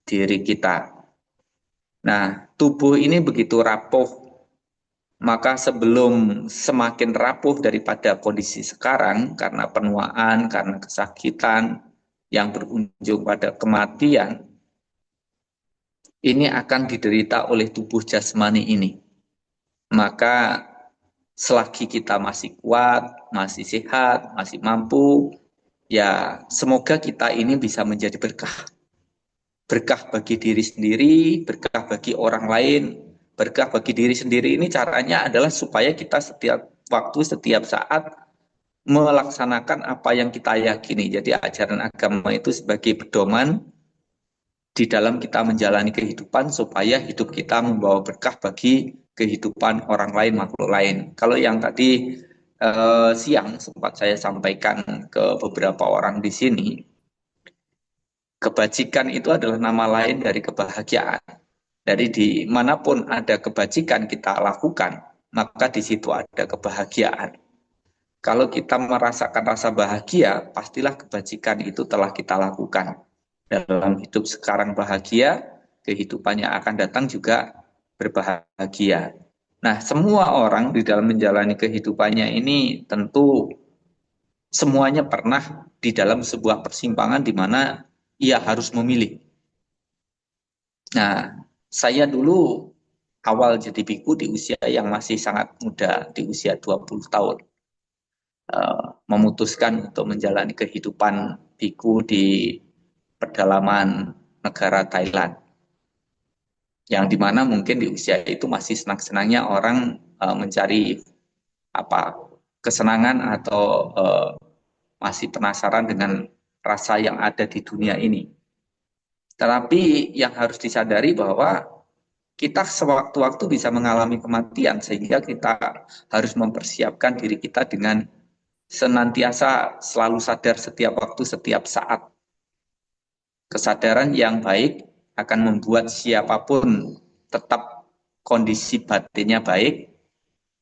diri kita. Nah, tubuh ini begitu rapuh, maka sebelum semakin rapuh daripada kondisi sekarang karena penuaan, karena kesakitan yang berujung pada kematian, ini akan diderita oleh tubuh jasmani ini. Maka selagi kita masih kuat, masih sehat, masih mampu, ya semoga kita ini bisa menjadi berkah. Berkah bagi diri sendiri, berkah bagi orang lain, berkah bagi diri sendiri. Ini caranya adalah supaya kita setiap waktu, setiap saat melaksanakan apa yang kita yakini. Jadi ajaran agama itu sebagai pedoman di dalam kita menjalani kehidupan supaya hidup kita membawa berkah bagi kehidupan orang lain, makhluk lain. Kalau yang tadi siang sempat saya sampaikan ke beberapa orang di sini, kebajikan itu adalah nama lain dari kebahagiaan. Dari dimanapun ada kebajikan kita lakukan, maka di situ ada kebahagiaan. Kalau kita merasakan rasa bahagia, pastilah kebajikan itu telah kita lakukan. Dalam hidup sekarang bahagia, kehidupannya akan datang juga berbahagia. Nah, semua orang di dalam menjalani kehidupannya ini tentu semuanya pernah di dalam sebuah persimpangan di mana ia harus memilih. Nah, saya dulu awal jadi biku di usia yang masih sangat muda, di usia 20 tahun. Memutuskan untuk menjalani kehidupan biku di pedalaman negara Thailand, yang dimana mungkin di usia itu masih senang-senangnya orang mencari kesenangan atau masih penasaran dengan rasa yang ada di dunia ini. Tetapi yang harus disadari bahwa kita sewaktu-waktu bisa mengalami kematian, sehingga kita harus mempersiapkan diri kita dengan senantiasa selalu sadar setiap waktu, setiap saat. Kesadaran yang baik akan membuat siapapun tetap kondisi batinnya baik.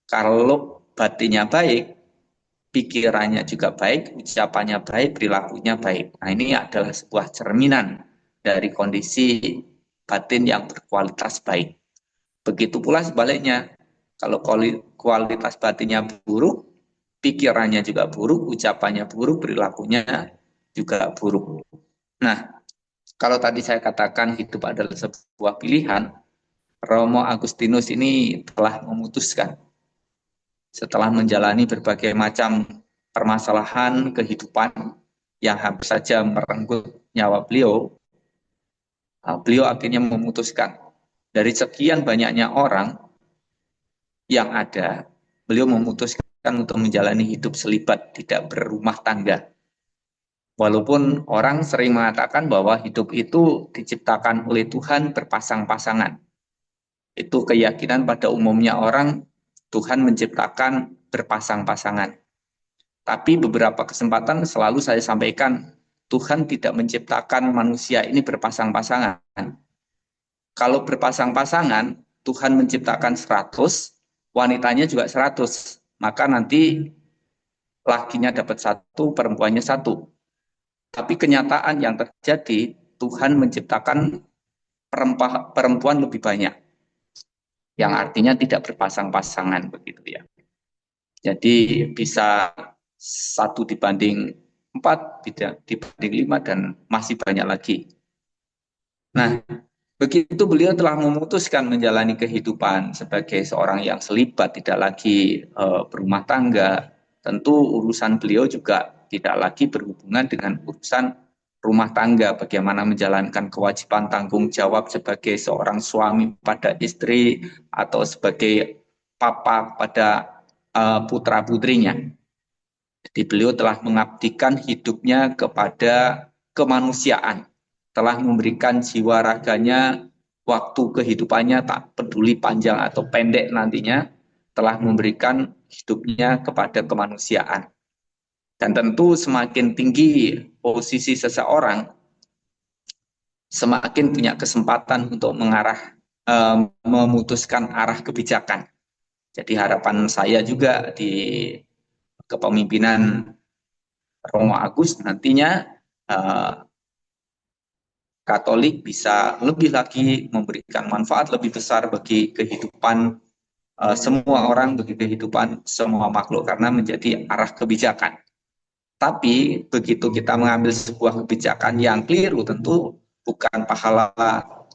Kalau batinnya baik, pikirannya juga baik, ucapannya baik, perilakunya baik. Nah, ini adalah sebuah cerminan dari kondisi batin yang berkualitas baik. Begitu pula sebaliknya, kalau kualitas batinnya buruk, pikirannya juga buruk, ucapannya buruk, perilakunya juga buruk. Nah, kalau tadi saya katakan hidup adalah sebuah pilihan, Romo Agustinus ini telah memutuskan setelah menjalani berbagai macam permasalahan kehidupan yang hampir saja merenggut nyawa beliau, beliau akhirnya memutuskan dari sekian banyaknya orang yang ada, beliau memutuskan untuk menjalani hidup selibat, tidak berumah tangga. Walaupun orang sering mengatakan bahwa hidup itu diciptakan oleh Tuhan berpasang-pasangan. Itu keyakinan pada umumnya orang, Tuhan menciptakan berpasang-pasangan. Tapi beberapa kesempatan selalu saya sampaikan, Tuhan tidak menciptakan manusia ini berpasang-pasangan. Kalau berpasang-pasangan, Tuhan menciptakan 100, wanitanya juga 100. Maka nanti lakinya dapat 1, perempuannya 1. Tapi kenyataan yang terjadi, Tuhan menciptakan perempuan lebih banyak. Yang artinya tidak berpasang-pasangan, begitu ya. Jadi bisa 1 dibanding 4, dibanding 5, dan masih banyak lagi. Nah, begitu beliau telah memutuskan menjalani kehidupan sebagai seorang yang selibat, tidak lagi berumah tangga, tentu urusan beliau juga tidak lagi berhubungan dengan urusan rumah tangga, bagaimana menjalankan kewajiban tanggung jawab sebagai seorang suami pada istri atau sebagai papa pada putra-putrinya. Jadi beliau telah mengabdikan hidupnya kepada kemanusiaan, telah memberikan jiwa raganya, waktu kehidupannya, tak peduli panjang atau pendek nantinya, telah memberikan hidupnya kepada kemanusiaan. Dan tentu semakin tinggi posisi seseorang, semakin punya kesempatan untuk memutuskan arah kebijakan. Jadi harapan saya juga di kepemimpinan Romo Agus nantinya Katolik bisa lebih lagi memberikan manfaat lebih besar bagi kehidupan semua orang, bagi kehidupan semua makhluk, karena menjadi arah kebijakan. Tapi begitu kita mengambil sebuah kebijakan yang keliru, tentu bukan pahala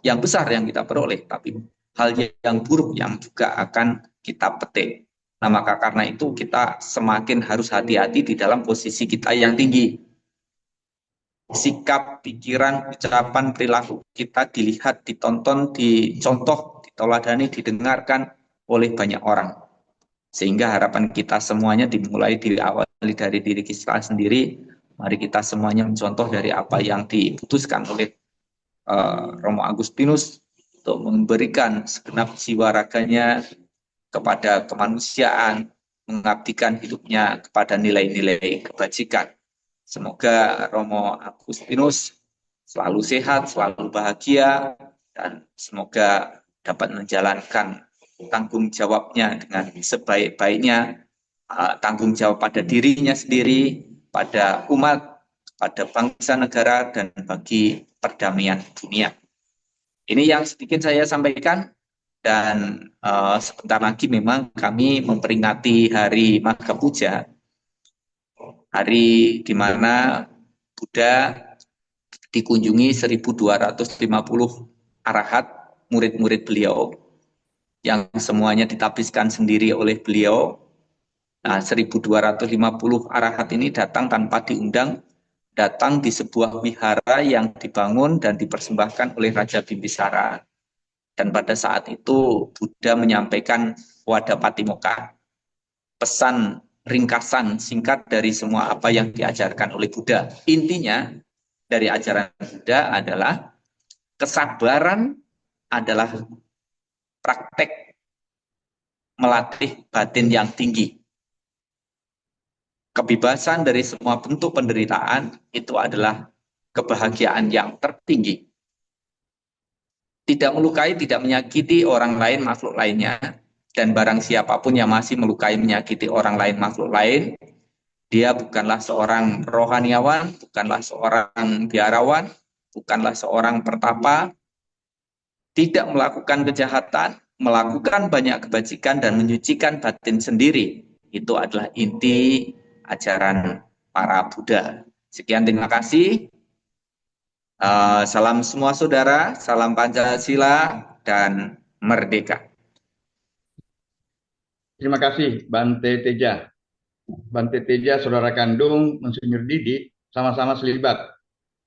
yang besar yang kita peroleh, tapi hal yang buruk yang juga akan kita petik. Nah, maka karena itu kita semakin harus hati-hati di dalam posisi kita yang tinggi. Sikap, pikiran, ucapan, perilaku kita dilihat, ditonton, dicontoh, diteladani, didengarkan oleh banyak orang. Sehingga harapan kita semuanya dimulai dari awal dimulai dari diri kita sendiri. Mari kita semuanya mencontoh dari apa yang diputuskan oleh Romo Agustinus untuk memberikan segenap jiwa raganya kepada kemanusiaan, mengabdikan hidupnya kepada nilai-nilai kebajikan. Semoga Romo Agustinus selalu sehat, selalu bahagia, dan semoga dapat menjalankan tanggung jawabnya dengan sebaik-baiknya, tanggung jawab pada dirinya sendiri, pada umat, pada bangsa negara, dan bagi perdamaian dunia. Ini yang sedikit saya sampaikan, dan sebentar lagi memang kami memperingati Hari Magha Puja, hari di mana Buddha dikunjungi 1250 arahat, murid-murid beliau, yang semuanya ditapiskan sendiri oleh beliau. Nah, 1250 arahat ini datang tanpa diundang, datang di sebuah wihara yang dibangun dan dipersembahkan oleh Raja Bimbisara. Dan pada saat itu Buddha menyampaikan Wadapatimokkha, pesan ringkasan singkat dari semua apa yang diajarkan oleh Buddha. Intinya dari ajaran Buddha adalah kesabaran adalah praktek melatih batin yang tinggi. Kebebasan dari semua bentuk penderitaan itu adalah kebahagiaan yang tertinggi. Tidak melukai, tidak menyakiti orang lain, makhluk lainnya. Dan barang siapapun yang masih melukai, menyakiti orang lain, makhluk lain, dia bukanlah seorang rohaniawan, bukanlah seorang biarawan, bukanlah seorang pertapa, tidak melakukan kejahatan, melakukan banyak kebajikan dan menyucikan batin sendiri. Itu adalah inti ajaran para Buddha. Sekian, terima kasih. Salam semua saudara, salam Pancasila dan merdeka. Terima kasih Bante Teja. Bante Teja, saudara kandung Monsinyur Didi, sama-sama selibat.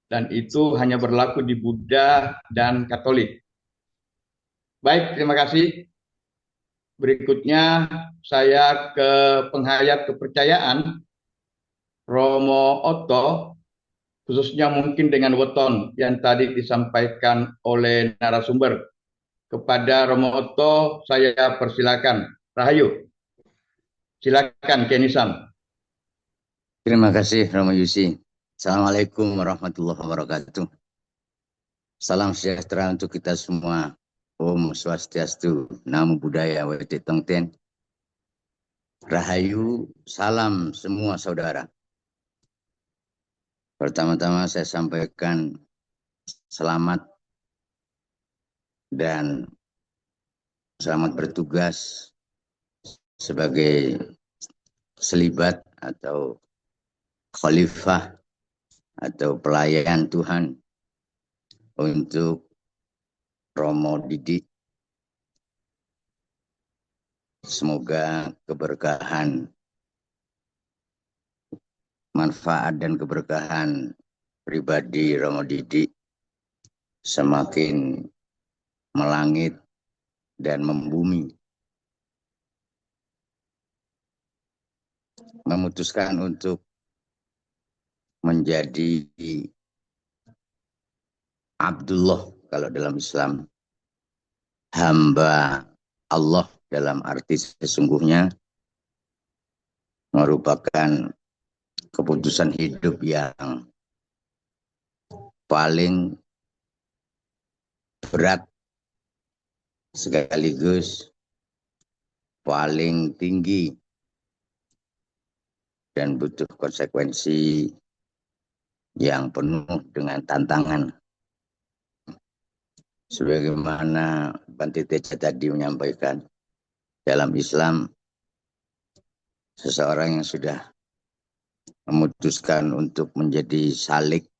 Dan itu hanya berlaku di Buddha dan Katolik. Baik, terima kasih. Berikutnya saya ke penghayat kepercayaan, Romo Otto, khususnya mungkin dengan weton yang tadi disampaikan oleh narasumber. Kepada Romo Otto saya persilakan. Rahayu, silakan Kenisam. Terima kasih Romo Yusi. Assalamualaikum warahmatullahi wabarakatuh. Salam sejahtera untuk kita semua. Om Swastiastu, Namo Buddhaya, Wete Tongten. Rahayu, salam semua saudara. Pertama-tama saya sampaikan selamat dan selamat bertugas sebagai selibat atau khalifah atau pelayan Tuhan untuk Romo Didi. Semoga keberkahan, manfaat dan keberkahan pribadi Romo Didi semakin melangit dan membumi. Memutuskan untuk menjadi Abdullah kalau dalam Islam, hamba Allah dalam arti sesungguhnya, merupakan keputusan hidup yang paling berat sekaligus paling tinggi dan butuh konsekuensi yang penuh dengan tantangan. Sebagaimana Bante Teja tadi menyampaikan, dalam Islam seseorang yang sudah memutuskan untuk menjadi salik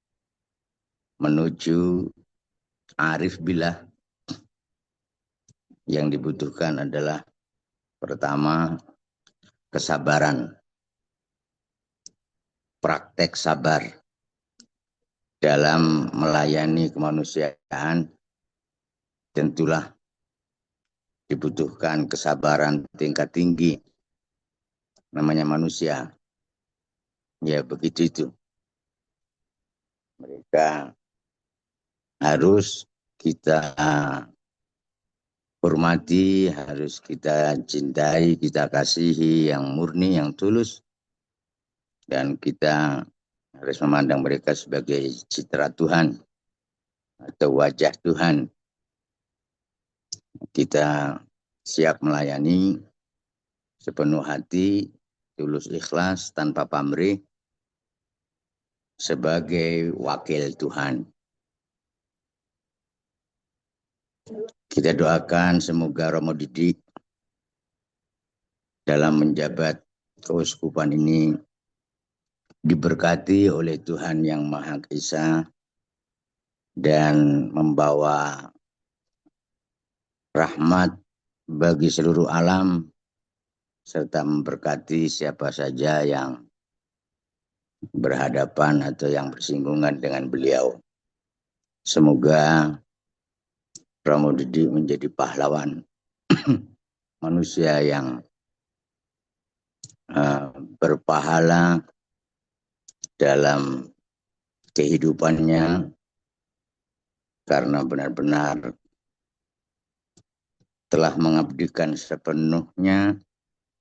menuju arif billah, yang dibutuhkan adalah pertama kesabaran, praktek sabar dalam melayani kemanusiaan. Tentulah dibutuhkan kesabaran tingkat tinggi, namanya manusia. Ya begitu itu. Mereka harus kita hormati, harus kita cintai, kita kasihi yang murni, yang tulus. Dan kita harus memandang mereka sebagai citra Tuhan atau wajah Tuhan. Kita siap melayani sepenuh hati, tulus ikhlas, tanpa pamrih, sebagai wakil Tuhan. Kita doakan semoga Romo Didik dalam menjabat keuskupan ini diberkati oleh Tuhan Yang Maha Esa dan membawa rahmat bagi seluruh alam serta memberkati siapa saja yang berhadapan atau yang bersinggungan dengan beliau. Semoga Romo Didik menjadi pahlawan manusia yang berpahala dalam kehidupannya karena benar-benar telah mengabdikan sepenuhnya,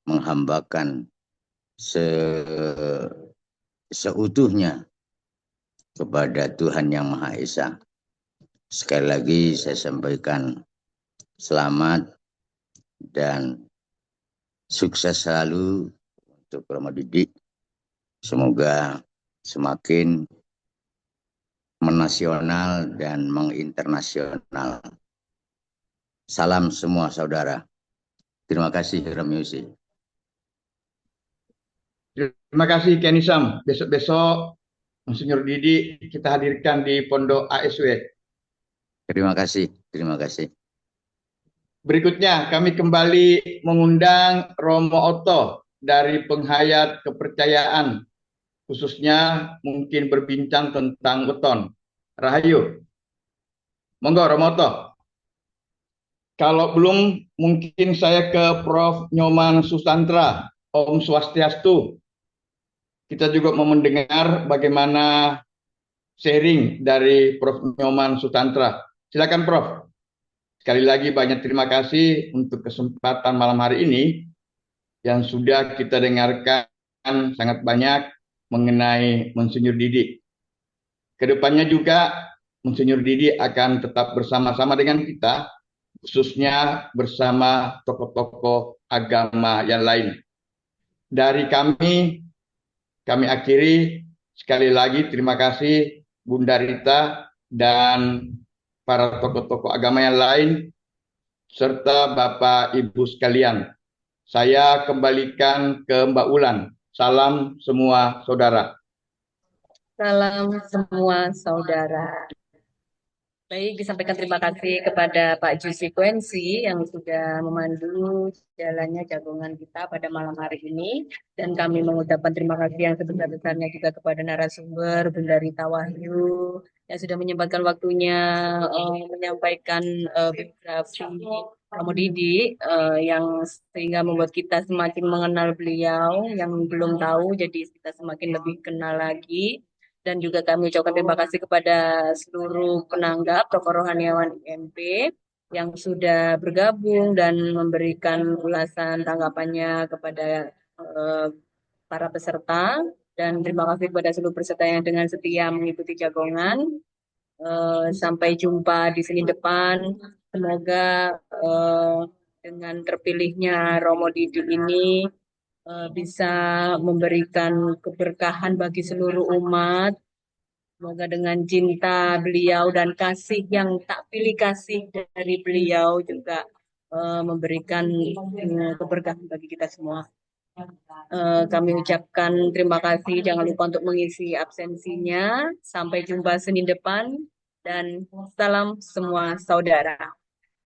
menghambakan seutuhnya kepada Tuhan Yang Maha Esa. Sekali lagi saya sampaikan selamat dan sukses selalu untuk Romo Didik. Semoga semakin menasional dan menginternasional. Salam semua saudara. Terima kasih Romo Yusi. Terima kasih Ken Isam. Besok-besok Monsinyur Didi kita hadirkan di Pondok ASW. Terima kasih. Terima kasih. Berikutnya kami kembali mengundang Romo Oto dari Penghayat Kepercayaan, khususnya mungkin berbincang tentang weton. Rahayu. Monggo Romo Oto. Kalau belum mungkin saya ke Prof. Nyoman Susantra. Om Swastiastu. Kita juga mau mendengar bagaimana sharing dari Prof. Nyoman Susantra. Silakan Prof. Sekali lagi banyak terima kasih untuk kesempatan malam hari ini yang sudah kita dengarkan sangat banyak mengenai Monsinyur Didi. Kedepannya juga Monsinyur Didi akan tetap bersama-sama dengan kita, khususnya bersama tokoh-tokoh agama yang lain. Dari kami akhiri sekali lagi terima kasih Bunda Rita dan para tokoh-tokoh agama yang lain, serta Bapak Ibu sekalian. Saya kembalikan ke Mbak Ulan. Salam semua saudara. Salam semua saudara. Baik, disampaikan terima kasih kepada Pak Jusi Kwensi yang sudah memandu jalannya jagongan kita pada malam hari ini. Dan kami mengucapkan terima kasih yang sebesar-besarnya juga kepada narasumber Bunda Rita Wahyu yang sudah menyempatkan waktunya menyampaikan biografi Romo Didi yang sehingga membuat kita semakin mengenal beliau, yang belum tahu jadi kita semakin lebih kenal lagi. Dan juga kami ucapkan terima kasih kepada seluruh penanggap tokoh rohaniawan IMP yang sudah bergabung dan memberikan ulasan tanggapannya kepada para peserta. Dan terima kasih kepada seluruh peserta yang dengan setia mengikuti jagongan. Sampai jumpa di sini depan. Semoga dengan terpilihnya Romo Didi ini bisa memberikan keberkahan bagi seluruh umat. Semoga dengan cinta beliau dan kasih yang tak pilih kasih dari beliau juga memberikan keberkahan bagi kita semua. Kami ucapkan terima kasih. Jangan lupa untuk mengisi absensinya. Sampai jumpa Senin depan dan salam semua saudara.